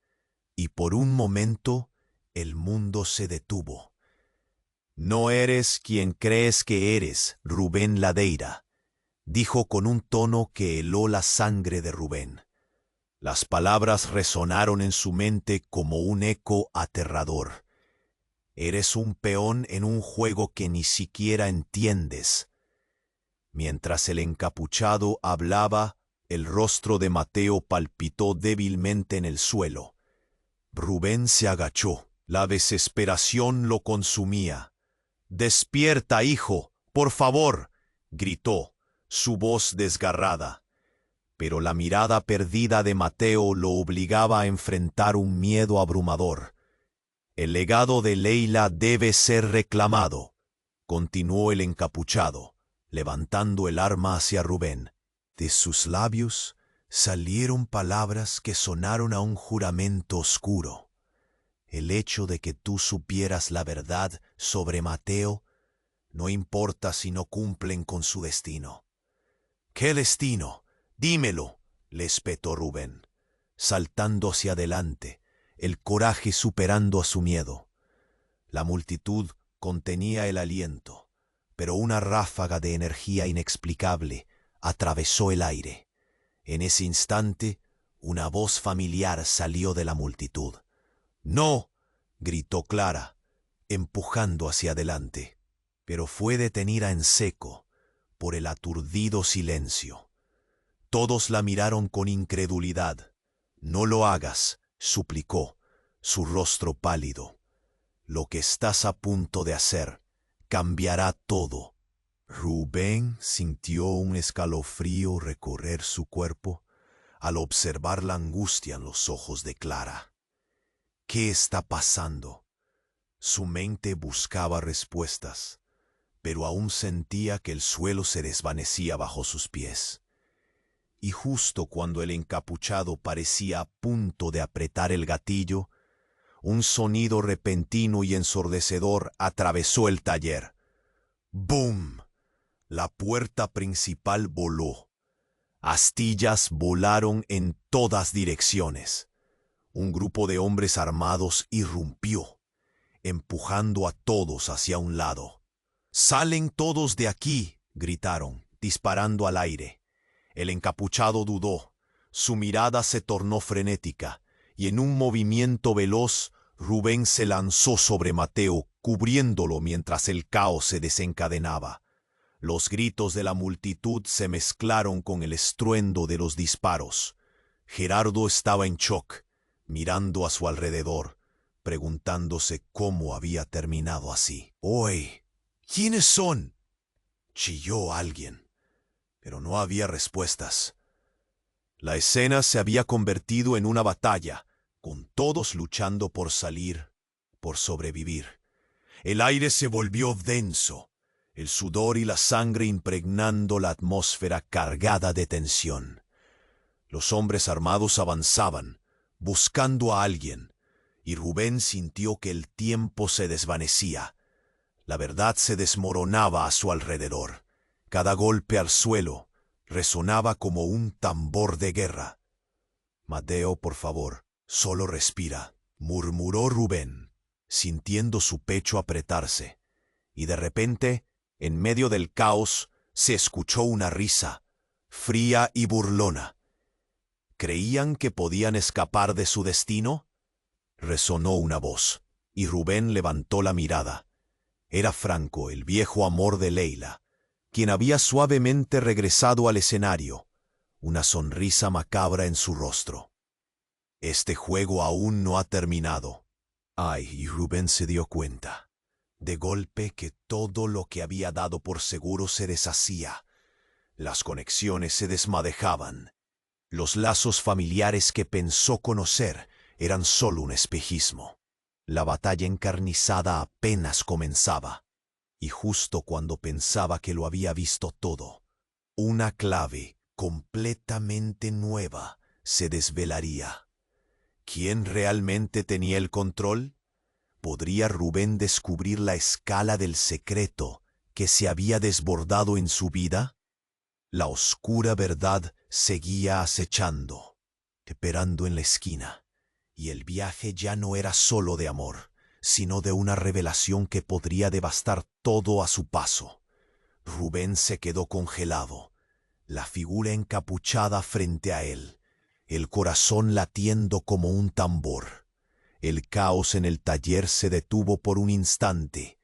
y por un momento el mundo se detuvo. «No eres quien crees que eres, Rubén Ladeira», dijo con un tono que heló la sangre de Rubén. Las palabras resonaron en su mente como un eco aterrador. «Eres un peón en un juego que ni siquiera entiendes». Mientras el encapuchado hablaba, el rostro de Mateo palpitó débilmente en el suelo. Rubén se agachó. La desesperación lo consumía. «¡Despierta, hijo! ¡Por favor!», gritó, su voz desgarrada. Pero la mirada perdida de Mateo lo obligaba a enfrentar un miedo abrumador. «El legado de Leila debe ser reclamado», continuó el encapuchado, levantando el arma hacia Rubén. De sus labios salieron palabras que sonaron a un juramento oscuro. «El hecho de que tú supieras la verdad sobre Mateo no importa si no cumplen con su destino». «¿Qué destino? Dímelo», le espetó Rubén, saltando hacia adelante, el coraje superando a su miedo. La multitud contenía el aliento, pero una ráfaga de energía inexplicable atravesó el aire. En ese instante, una voz familiar salió de la multitud. «¡No!», gritó Clara, empujando hacia adelante, pero fue detenida en seco por el aturdido silencio. Todos la miraron con incredulidad. «No lo hagas», suplicó, su rostro pálido. «Lo que estás a punto de hacer cambiará todo». Rubén sintió un escalofrío recorrer su cuerpo al observar la angustia en los ojos de Clara. ¿Qué está pasando? Su mente buscaba respuestas, pero aún sentía que el suelo se desvanecía bajo sus pies. Y justo cuando el encapuchado parecía a punto de apretar el gatillo, un sonido repentino y ensordecedor atravesó el taller. ¡Bum! La puerta principal voló. Astillas volaron en todas direcciones. Un grupo de hombres armados irrumpió, empujando a todos hacia un lado. «¡Salen todos de aquí!», gritaron, disparando al aire. El encapuchado dudó. Su mirada se tornó frenética, y en un movimiento veloz, Rubén se lanzó sobre Mateo, cubriéndolo mientras el caos se desencadenaba. Los gritos de la multitud se mezclaron con el estruendo de los disparos. Gerardo estaba en shock, mirando a su alrededor, preguntándose cómo había terminado así. «¡Oye! ¿Quiénes son?», chilló alguien, pero no había respuestas. La escena se había convertido en una batalla, con todos luchando por salir, por sobrevivir. El aire se volvió denso, el sudor y la sangre impregnando la atmósfera cargada de tensión. Los hombres armados avanzaban, buscando a alguien, y Rubén sintió que el tiempo se desvanecía. La verdad se desmoronaba a su alrededor. Cada golpe al suelo resonaba como un tambor de guerra. «Mateo, por favor, solo respira», murmuró Rubén, sintiendo su pecho apretarse, y de repente, en medio del caos, se escuchó una risa, fría y burlona. ¿Creían que podían escapar de su destino? Resonó una voz, y Rubén levantó la mirada. Era Franco, el viejo amor de Leila, quien había suavemente regresado al escenario, una sonrisa macabra en su rostro. Este juego aún no ha terminado. Ay, y Rubén se dio cuenta, de golpe, que todo lo que había dado por seguro se deshacía. Las conexiones se desmadejaban. Los lazos familiares que pensó conocer eran solo un espejismo. La batalla encarnizada apenas comenzaba, y justo cuando pensaba que lo había visto todo, una clave completamente nueva se desvelaría. ¿Quién realmente tenía el control? ¿Podría Rubén descubrir la escala del secreto que se había desbordado en su vida? La oscura verdad seguía acechando, esperando en la esquina. Y el viaje ya no era solo de amor, sino de una revelación que podría devastar todo a su paso. Rubén se quedó congelado, la figura encapuchada frente a él, el corazón latiendo como un tambor. El caos en el taller se detuvo por un instante.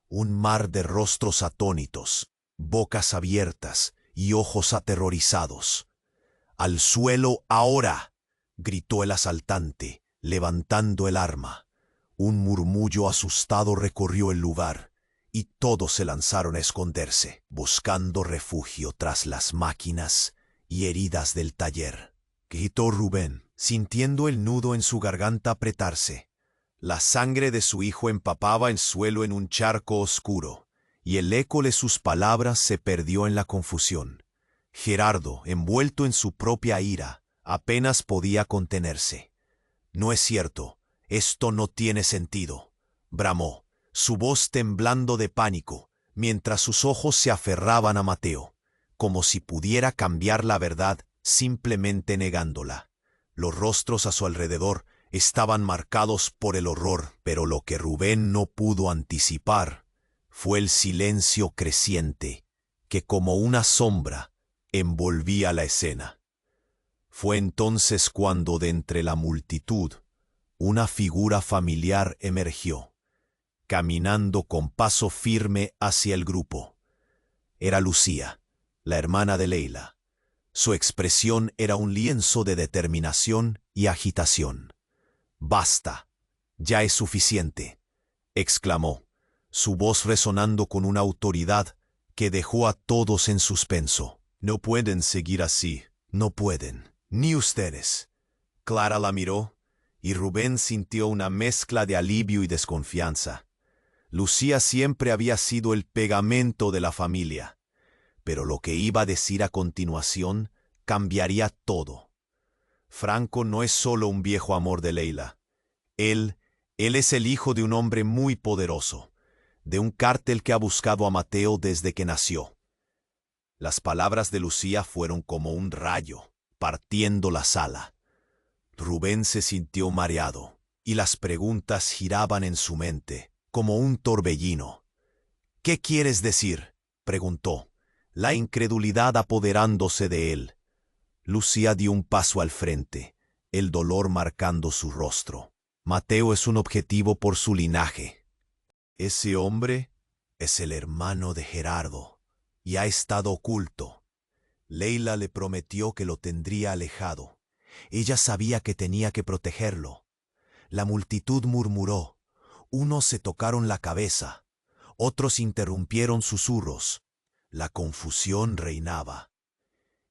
Un mar de rostros atónitos, bocas abiertas y ojos aterrorizados. «¡Al suelo ahora!», gritó el asaltante, levantando el arma. Un murmullo asustado recorrió el lugar, y todos se lanzaron a esconderse, buscando refugio tras las máquinas y heridas del taller. Gritó Rubén, sintiendo el nudo en su garganta apretarse. La sangre de su hijo empapaba el suelo en un charco oscuro, y el eco de sus palabras se perdió en la confusión. Gerardo, envuelto en su propia ira, apenas podía contenerse. «No es cierto, esto no tiene sentido», bramó, su voz temblando de pánico, mientras sus ojos se aferraban a Mateo, como si pudiera cambiar la verdad simplemente negándola. Los rostros a su alrededor estaban marcados por el horror, pero lo que Rubén no pudo anticipar fue el silencio creciente que, como una sombra, envolvía la escena. Fue entonces cuando de entre la multitud una figura familiar emergió, caminando con paso firme hacia el grupo. Era Lucía, la hermana de Leila. Su expresión era un lienzo de determinación y agitación. «Basta, ya es suficiente», exclamó, su voz resonando con una autoridad que dejó a todos en suspenso. «No pueden seguir así, no pueden, ni ustedes». Clara la miró, y Rubén sintió una mezcla de alivio y desconfianza. Lucía siempre había sido el pegamento de la familia, pero lo que iba a decir a continuación cambiaría todo. Franco no es solo un viejo amor de Leila. Él es el hijo de un hombre muy poderoso, de un cártel que ha buscado a Mateo desde que nació. Las palabras de Lucía fueron como un rayo, partiendo la sala. Rubén se sintió mareado, y las preguntas giraban en su mente, como un torbellino. «¿Qué quieres decir?», preguntó, la incredulidad apoderándose de él. Lucía dio un paso al frente, el dolor marcando su rostro. «Mateo es un objetivo por su linaje. Ese hombre es el hermano de Gerardo, y ha estado oculto. Leila le prometió que lo tendría alejado. Ella sabía que tenía que protegerlo. La multitud murmuró. Unos se tocaron la cabeza. Otros interrumpieron susurros. La confusión reinaba.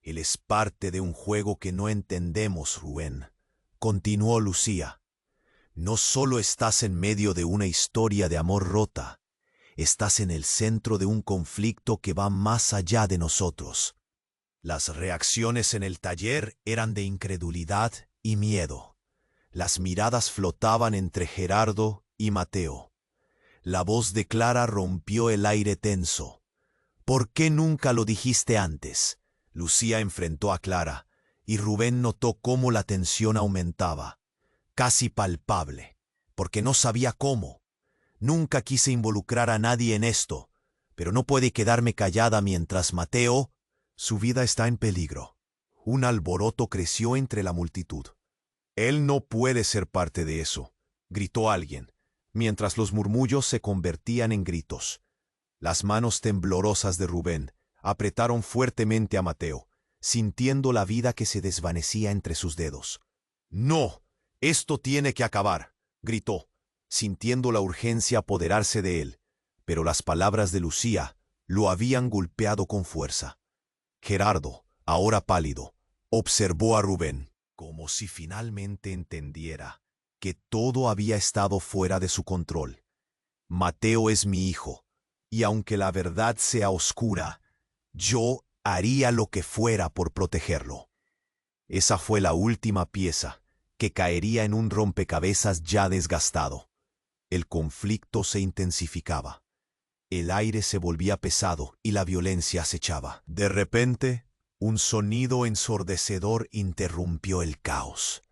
Él es parte de un juego que no entendemos, Rubén, continuó Lucía. No solo estás en medio de una historia de amor rota, estás en el centro de un conflicto que va más allá de nosotros. Las reacciones en el taller eran de incredulidad y miedo. Las miradas flotaban entre Gerardo y Mateo. La voz de Clara rompió el aire tenso. «¿Por qué nunca lo dijiste antes?». Lucía enfrentó a Clara, y Rubén notó cómo la tensión aumentaba, casi palpable, porque no sabía cómo. «Nunca quise involucrar a nadie en esto, pero no puede quedarme callada mientras Mateo...». «Su vida está en peligro». Un alboroto creció entre la multitud. «Él no puede ser parte de eso», gritó alguien, mientras los murmullos se convertían en gritos. Las manos temblorosas de Rubén apretaron fuertemente a Mateo, sintiendo la vida que se desvanecía entre sus dedos. «No, esto tiene que acabar», gritó, sintiendo la urgencia apoderarse de él, pero las palabras de Lucía lo habían golpeado con fuerza. Gerardo, ahora pálido, observó a Rubén, como si finalmente entendiera que todo había estado fuera de su control. «Mateo es mi hijo, y aunque la verdad sea oscura, yo haría lo que fuera por protegerlo». Esa fue la última pieza, que caería en un rompecabezas ya desgastado. El conflicto se intensificaba. El aire se volvía pesado y la violencia acechaba. De repente, un sonido ensordecedor interrumpió el caos.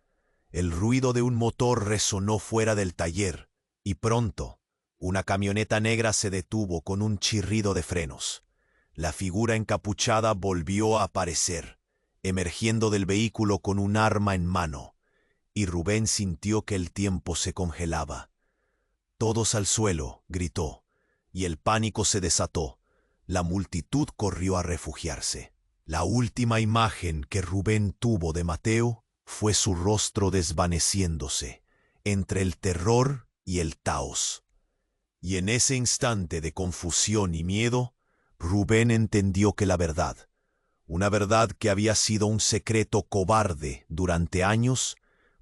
El ruido de un motor resonó fuera del taller, y pronto, una camioneta negra se detuvo con un chirrido de frenos. La figura encapuchada volvió a aparecer, emergiendo del vehículo con un arma en mano, y Rubén sintió que el tiempo se congelaba. «Todos al suelo», gritó, y el pánico se desató. La multitud corrió a refugiarse. La última imagen que Rubén tuvo de Mateo fue su rostro desvaneciéndose entre el terror y el caos. Y en ese instante de confusión y miedo, Rubén entendió que la verdad, una verdad que había sido un secreto cobarde durante años,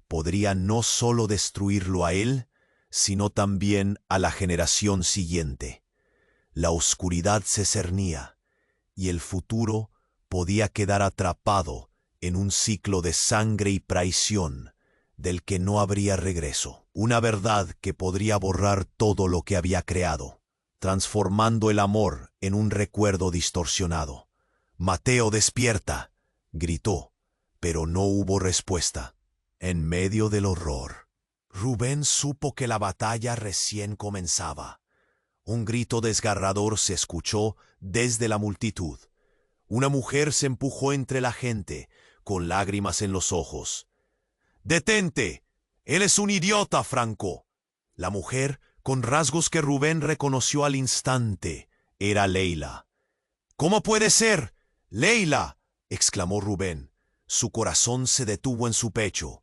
podría no solo destruirlo a él, sino también a la generación siguiente. La oscuridad se cernía, y el futuro podía quedar atrapado en un ciclo de sangre y traición del que no habría regreso. Una verdad que podría borrar todo lo que había creado, transformando el amor en un recuerdo distorsionado. «Mateo, despierta», gritó, pero no hubo respuesta. En medio del horror, Rubén supo que la batalla recién comenzaba. Un grito desgarrador se escuchó desde la multitud. Una mujer se empujó entre la gente, con lágrimas en los ojos. «¡Detente! Él es un idiota, Franco». La mujer, con rasgos que Rubén reconoció al instante, era Leila. «¿Cómo puede ser? ¡Leila!», exclamó Rubén. Su corazón se detuvo en su pecho.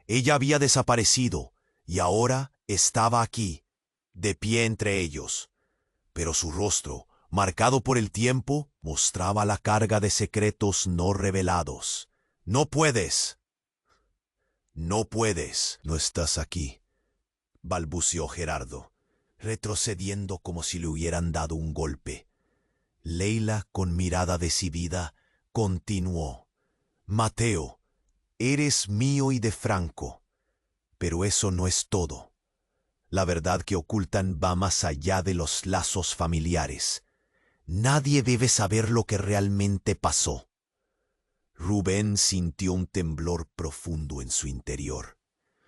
Ella había desaparecido y ahora estaba aquí, de pie entre ellos. Pero su rostro, marcado por el tiempo, mostraba la carga de secretos no revelados. «No puedes. No puedes. No estás aquí», balbuceó Gerardo, retrocediendo como si le hubieran dado un golpe. Leila, con mirada decidida, continuó. «Mateo, eres mío y de Franco, pero eso no es todo. La verdad que ocultan va más allá de los lazos familiares. Nadie debe saber lo que realmente pasó. Rubén sintió un temblor profundo en su interior.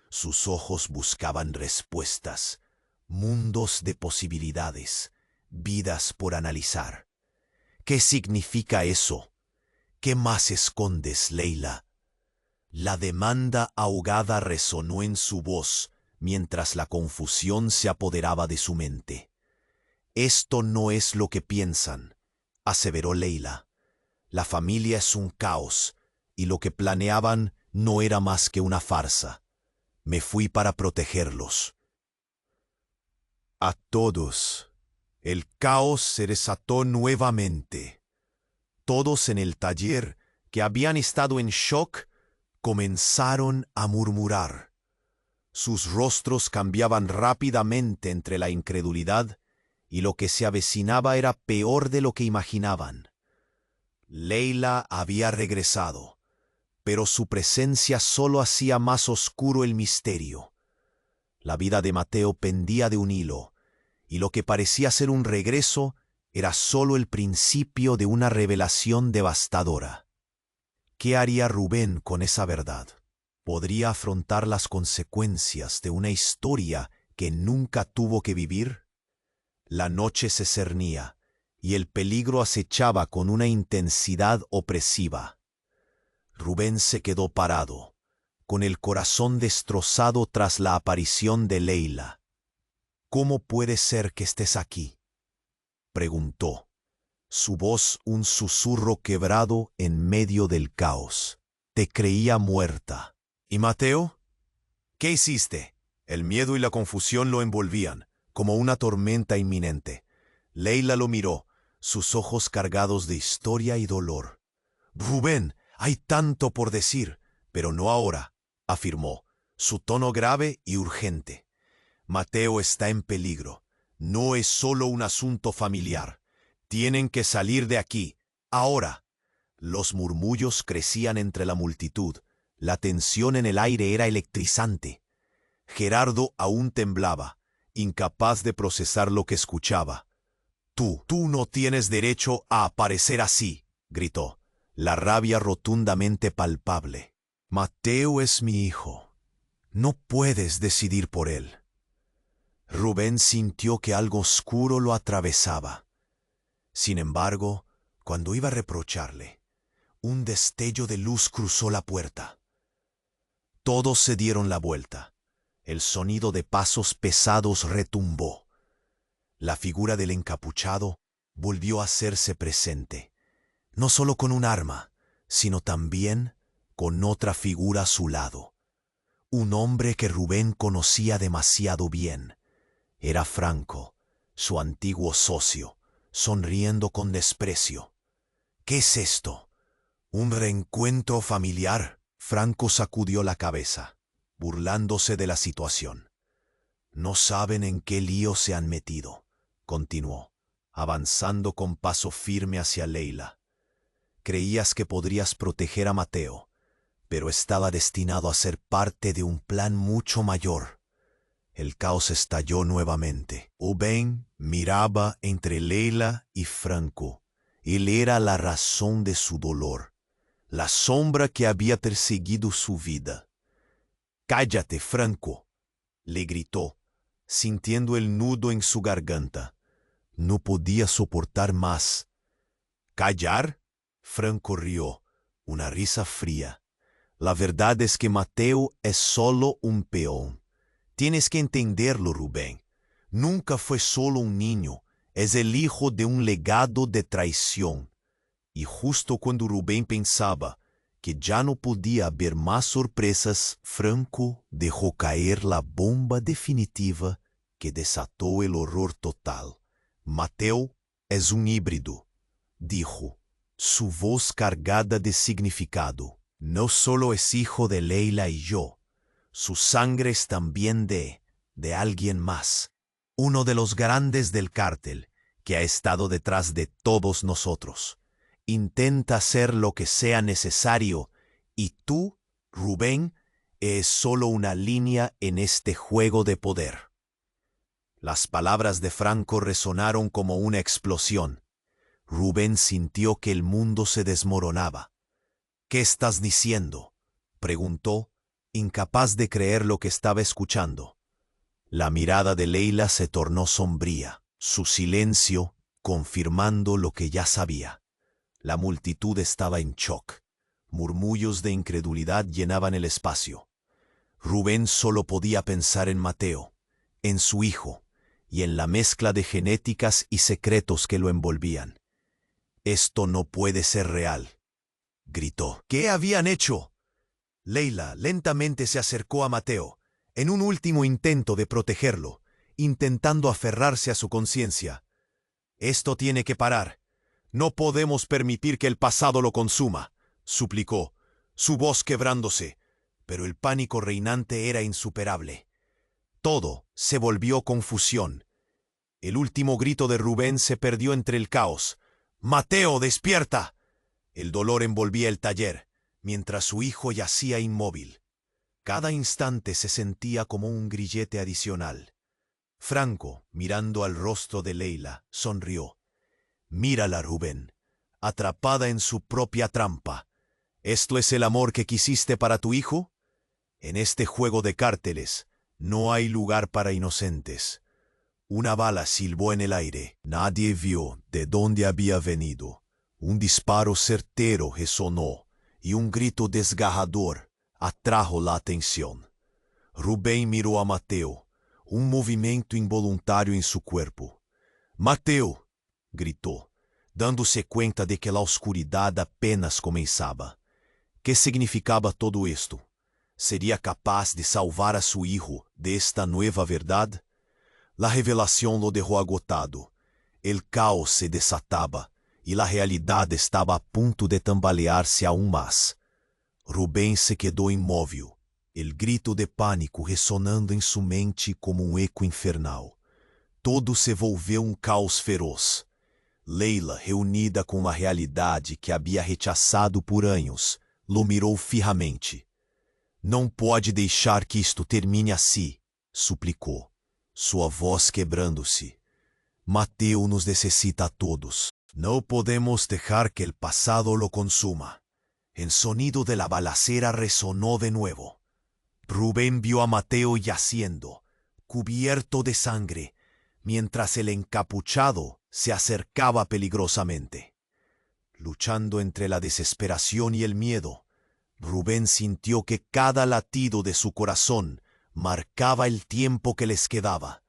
Sus ojos buscaban respuestas, mundos de posibilidades, vidas por analizar. ¿Qué significa eso? ¿Qué más escondes, Leila? La demanda ahogada resonó en su voz mientras la confusión se apoderaba de su mente. Esto no es lo que piensan, aseveró Leila. La familia es un caos, y lo que planeaban no era más que una farsa. Me fui para protegerlos. A todos, el caos se desató nuevamente. Todos en el taller, que habían estado en shock, comenzaron a murmurar. Sus rostros cambiaban rápidamente entre la incredulidad y lo que se avecinaba era peor de lo que imaginaban. Leila había regresado, pero su presencia solo hacía más oscuro el misterio. La vida de Mateo pendía de un hilo, y lo que parecía ser un regreso era solo el principio de una revelación devastadora. ¿Qué haría Rubén con esa verdad? ¿Podría afrontar las consecuencias de una historia que nunca tuvo que vivir? La noche se cernía, y el peligro acechaba con una intensidad opresiva. Rubén se quedó parado, con el corazón destrozado tras la aparición de Leila. «¿Cómo puede ser que estés aquí?», preguntó, su voz un susurro quebrado en medio del caos. «Te creía muerta». «¿Y Mateo? ¿Qué hiciste?». El miedo y la confusión lo envolvían, como una tormenta inminente. Leila lo miró, sus ojos cargados de historia y dolor. «Rubén, hay tanto por decir, pero no ahora», afirmó, su tono grave y urgente. «Mateo está en peligro. No es solo un asunto familiar. Tienen que salir de aquí, ahora». Los murmullos crecían entre la multitud. La tensión en el aire era electrizante. Gerardo aún temblaba, incapaz de procesar lo que escuchaba. Tú no tienes derecho a aparecer así», gritó, la rabia rotundamente palpable. «Mateo es mi hijo. No puedes decidir por él». Rubén sintió que algo oscuro lo atravesaba. Sin embargo, cuando iba a reprocharle, un destello de luz cruzó la puerta. Todos se dieron la vuelta. El sonido de pasos pesados retumbó. La figura del encapuchado volvió a hacerse presente, no solo con un arma, sino también con otra figura a su lado. Un hombre que Rubén conocía demasiado bien. Era Franco, su antiguo socio, sonriendo con desprecio. «¿Qué es esto? ¿Un reencuentro familiar?». Franco sacudió la cabeza, burlándose de la situación. «No saben en qué lío se han metido», continuó, avanzando con paso firme hacia Leila. «Creías que podrías proteger a Mateo, pero estaba destinado a ser parte de un plan mucho mayor». El caos estalló nuevamente. Rubén miraba entre Leila y Franco. Él era la razón de su dolor, la sombra que había perseguido su vida. «Cállate, Franco», le gritó, sintiendo el nudo en su garganta. No podía soportar más. «¿Callar?». Franco rió, una risa fría. «La verdad es que Mateo es solo un peón. Tienes que entenderlo, Rubén. Nunca fue solo un niño. Es el hijo de un legado de traición». Y justo cuando Rubén pensaba que ya no podía haber más sorpresas, Franco dejó caer la bomba definitiva que desató el horror total. «Mateo es un híbrido», dijo, su voz cargada de significado. «No solo es hijo de Leila y yo, su sangre es también de alguien más, uno de los grandes del cártel que ha estado detrás de todos nosotros. Intenta hacer lo que sea necesario y tú, Rubén, es solo una línea en este juego de poder». Las palabras de Franco resonaron como una explosión. Rubén sintió que el mundo se desmoronaba. «¿Qué estás diciendo?», preguntó, incapaz de creer lo que estaba escuchando. La mirada de Leila se tornó sombría, su silencio confirmando lo que ya sabía. La multitud estaba en shock. Murmullos de incredulidad llenaban el espacio. Rubén solo podía pensar en Mateo, en su hijo, y en la mezcla de genéticas y secretos que lo envolvían. «Esto no puede ser real», gritó. «¿Qué habían hecho?». Leila lentamente se acercó a Mateo, en un último intento de protegerlo, intentando aferrarse a su conciencia. «Esto tiene que parar. No podemos permitir que el pasado lo consuma», suplicó, su voz quebrándose, pero el pánico reinante era insuperable. Todo se volvió confusión. El último grito de Rubén se perdió entre el caos. «¡Mateo, despierta!». El dolor envolvía el taller, mientras su hijo yacía inmóvil. Cada instante se sentía como un grillete adicional. Franco, mirando al rostro de Leila, sonrió. «Mírala, Rubén, atrapada en su propia trampa. ¿Esto es el amor que quisiste para tu hijo? En este juego de cárteles no hay lugar para inocentes». Una bala silbó en el aire. Nadie vio de dónde había venido. Un disparo certero resonó y un grito desgarrador atrajo la atención. Rubén miró a Mateo, un movimiento involuntario en su cuerpo. «Mateo», gritó, dándose cuenta de que la oscuridad apenas comenzaba. ¿Qué significaba todo esto? ¿Sería capaz de salvar a su hijo de esta nueva verdad? La revelación lo dejó agotado. El caos se desataba y la realidad estaba a punto de tambalearse aún más. Rubén se quedó inmóvil, el grito de pánico resonando en su mente como un eco infernal. Todo se volvió un caos feroz. Leila, reunida com a realidade que havia rechazado por anos, lo mirou fijamente. «Não pode deixar que isto termine assim», suplicou, sua voz quebrando-se. «Mateo nos necesita a todos. No podemos dejar que el pasado lo consuma». El sonido de la balacera resonó de nuevo. Rubén vio a Mateo yaciendo, cubierto de sangre, mientras el encapuchado se acercaba peligrosamente. Luchando entre la desesperación y el miedo, Rubén sintió que cada latido de su corazón marcaba el tiempo que les quedaba.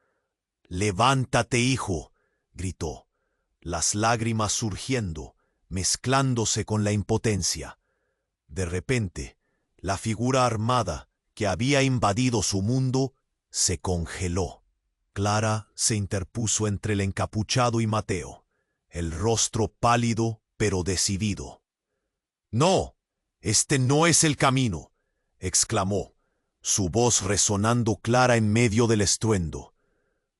«Levántate, hijo», gritó, las lágrimas surgiendo, mezclándose con la impotencia. De repente, la figura armada que había invadido su mundo se congeló. Clara se interpuso entre el encapuchado y Mateo, el rostro pálido pero decidido. «No, este no es el camino», exclamó, su voz resonando clara en medio del estruendo.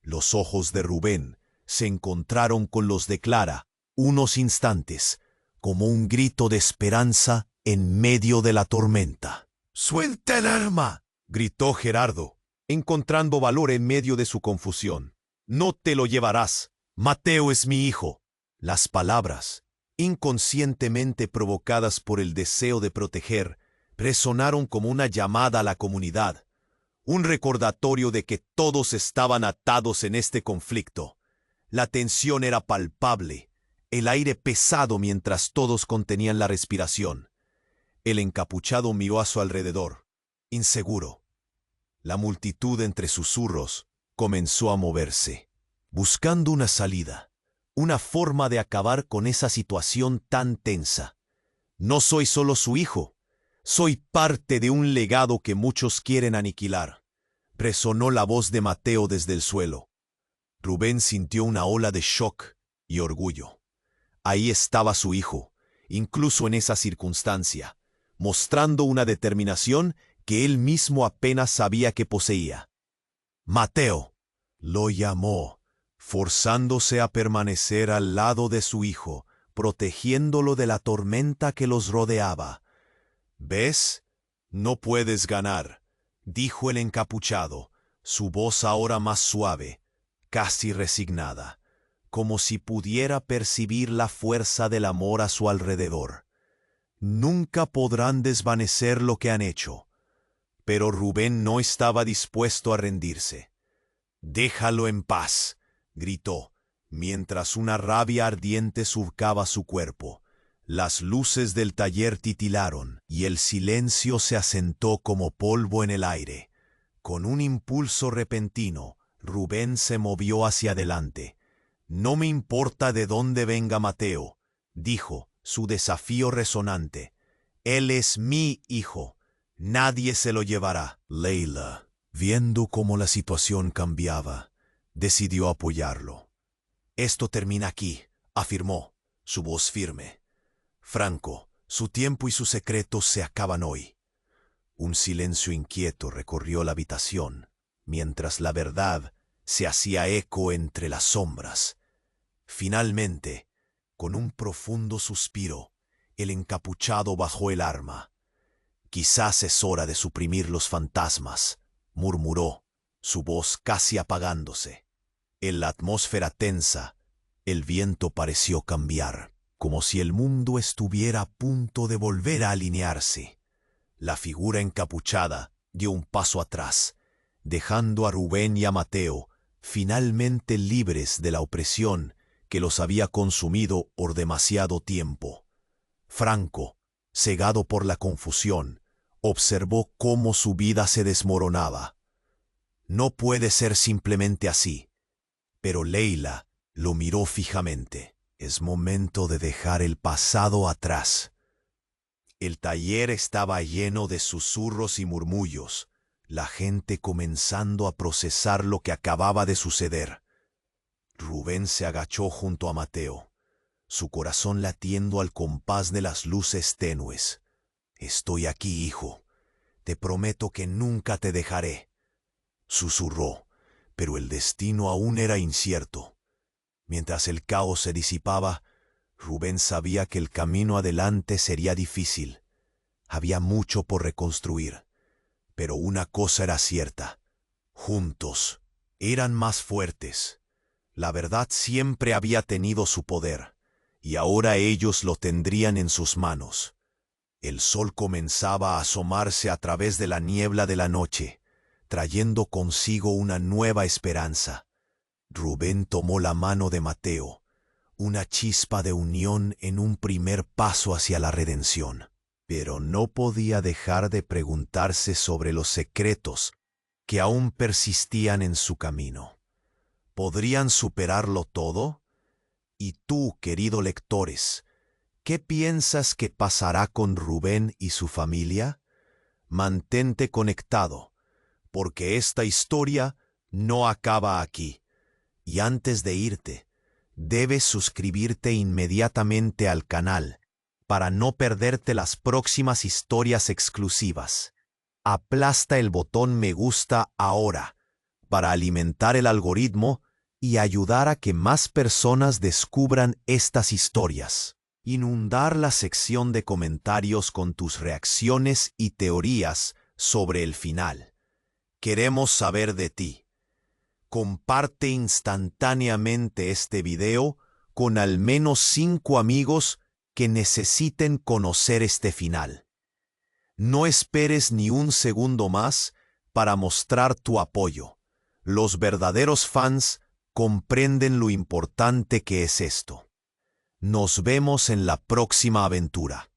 Los ojos de Rubén se encontraron con los de Clara unos instantes, como un grito de esperanza en medio de la tormenta. «¡Suelta el arma!», gritó Gerardo, encontrando valor en medio de su confusión. «No te lo llevarás. Mateo es mi hijo». Las palabras, inconscientemente provocadas por el deseo de proteger, resonaron como una llamada a la comunidad, un recordatorio de que todos estaban atados en este conflicto. La tensión era palpable, el aire pesado mientras todos contenían la respiración. El encapuchado miró a su alrededor, inseguro. La multitud entre susurros comenzó a moverse, buscando una salida, una forma de acabar con esa situación tan tensa. «No soy solo su hijo, soy parte de un legado que muchos quieren aniquilar», resonó la voz de Mateo desde el suelo. Rubén sintió una ola de shock y orgullo. Ahí estaba su hijo, incluso en esa circunstancia, mostrando una determinación que él mismo apenas sabía que poseía. «Mateo», lo llamó, forzándose a permanecer al lado de su hijo, protegiéndolo de la tormenta que los rodeaba. «¿Ves? No puedes ganar», dijo el encapuchado, su voz ahora más suave, casi resignada. como si pudiera percibir la fuerza del amor a su alrededor. Nunca podrán desvanecer lo que han hecho. Pero Rubén no estaba dispuesto a rendirse. «Déjalo en paz», gritó, mientras una rabia ardiente surcaba su cuerpo. Las luces del taller titilaron y el silencio se asentó como polvo en el aire. Con un impulso repentino, Rubén se movió hacia adelante. «No me importa de dónde venga Mateo», dijo, su desafío resonante. «Él es mi hijo. Nadie se lo llevará». Leila, viendo cómo la situación cambiaba, decidió apoyarlo. «Esto termina aquí», afirmó, su voz firme. «Franco, su tiempo y sus secretos se acaban hoy». Un silencio inquieto recorrió la habitación, mientras la verdad se hacía eco entre las sombras. Finalmente, con un profundo suspiro, el encapuchado bajó el arma. «Quizás es hora de suprimir los fantasmas», murmuró, su voz casi apagándose. En la atmósfera tensa, el viento pareció cambiar, como si el mundo estuviera a punto de volver a alinearse. La figura encapuchada dio un paso atrás, dejando a Rubén y a Mateo finalmente libres de la opresión que los había consumido por demasiado tiempo. Franco, cegado por la confusión, observó cómo su vida se desmoronaba. No puede ser simplemente así. Pero Leila lo miró fijamente. Es momento de dejar el pasado atrás. El taller estaba lleno de susurros y murmullos, la gente comenzando a procesar lo que acababa de suceder. Rubén se agachó junto a Mateo, su corazón latiendo al compás de las luces tenues. «Estoy aquí, hijo. Te prometo que nunca te dejaré», susurró, pero el destino aún era incierto. Mientras el caos se disipaba, Rubén sabía que el camino adelante sería difícil. Había mucho por reconstruir, pero una cosa era cierta: juntos eran más fuertes. La verdad siempre había tenido su poder, y ahora ellos lo tendrían en sus manos. El sol comenzaba a asomarse a través de la niebla de la noche, trayendo consigo una nueva esperanza. Rubén tomó la mano de Mateo, una chispa de unión en un primer paso hacia la redención. Pero no podía dejar de preguntarse sobre los secretos que aún persistían en su camino. ¿Podrían superarlo todo? Y tú, querido lectores, ¿qué piensas que pasará con Rubén y su familia? Mantente conectado, porque esta historia no acaba aquí. Y antes de irte, debes suscribirte inmediatamente al canal para no perderte las próximas historias exclusivas. Aplasta el botón me gusta ahora para alimentar el algoritmo y ayudar a que más personas descubran estas historias. Inundar la sección de comentarios con tus reacciones y teorías sobre el final. Queremos saber de ti. Comparte instantáneamente este video con al menos 5 amigos que necesiten conocer este final. No esperes ni un segundo más para mostrar tu apoyo. Los verdaderos fans comprenden lo importante que es esto. Nos vemos en la próxima aventura.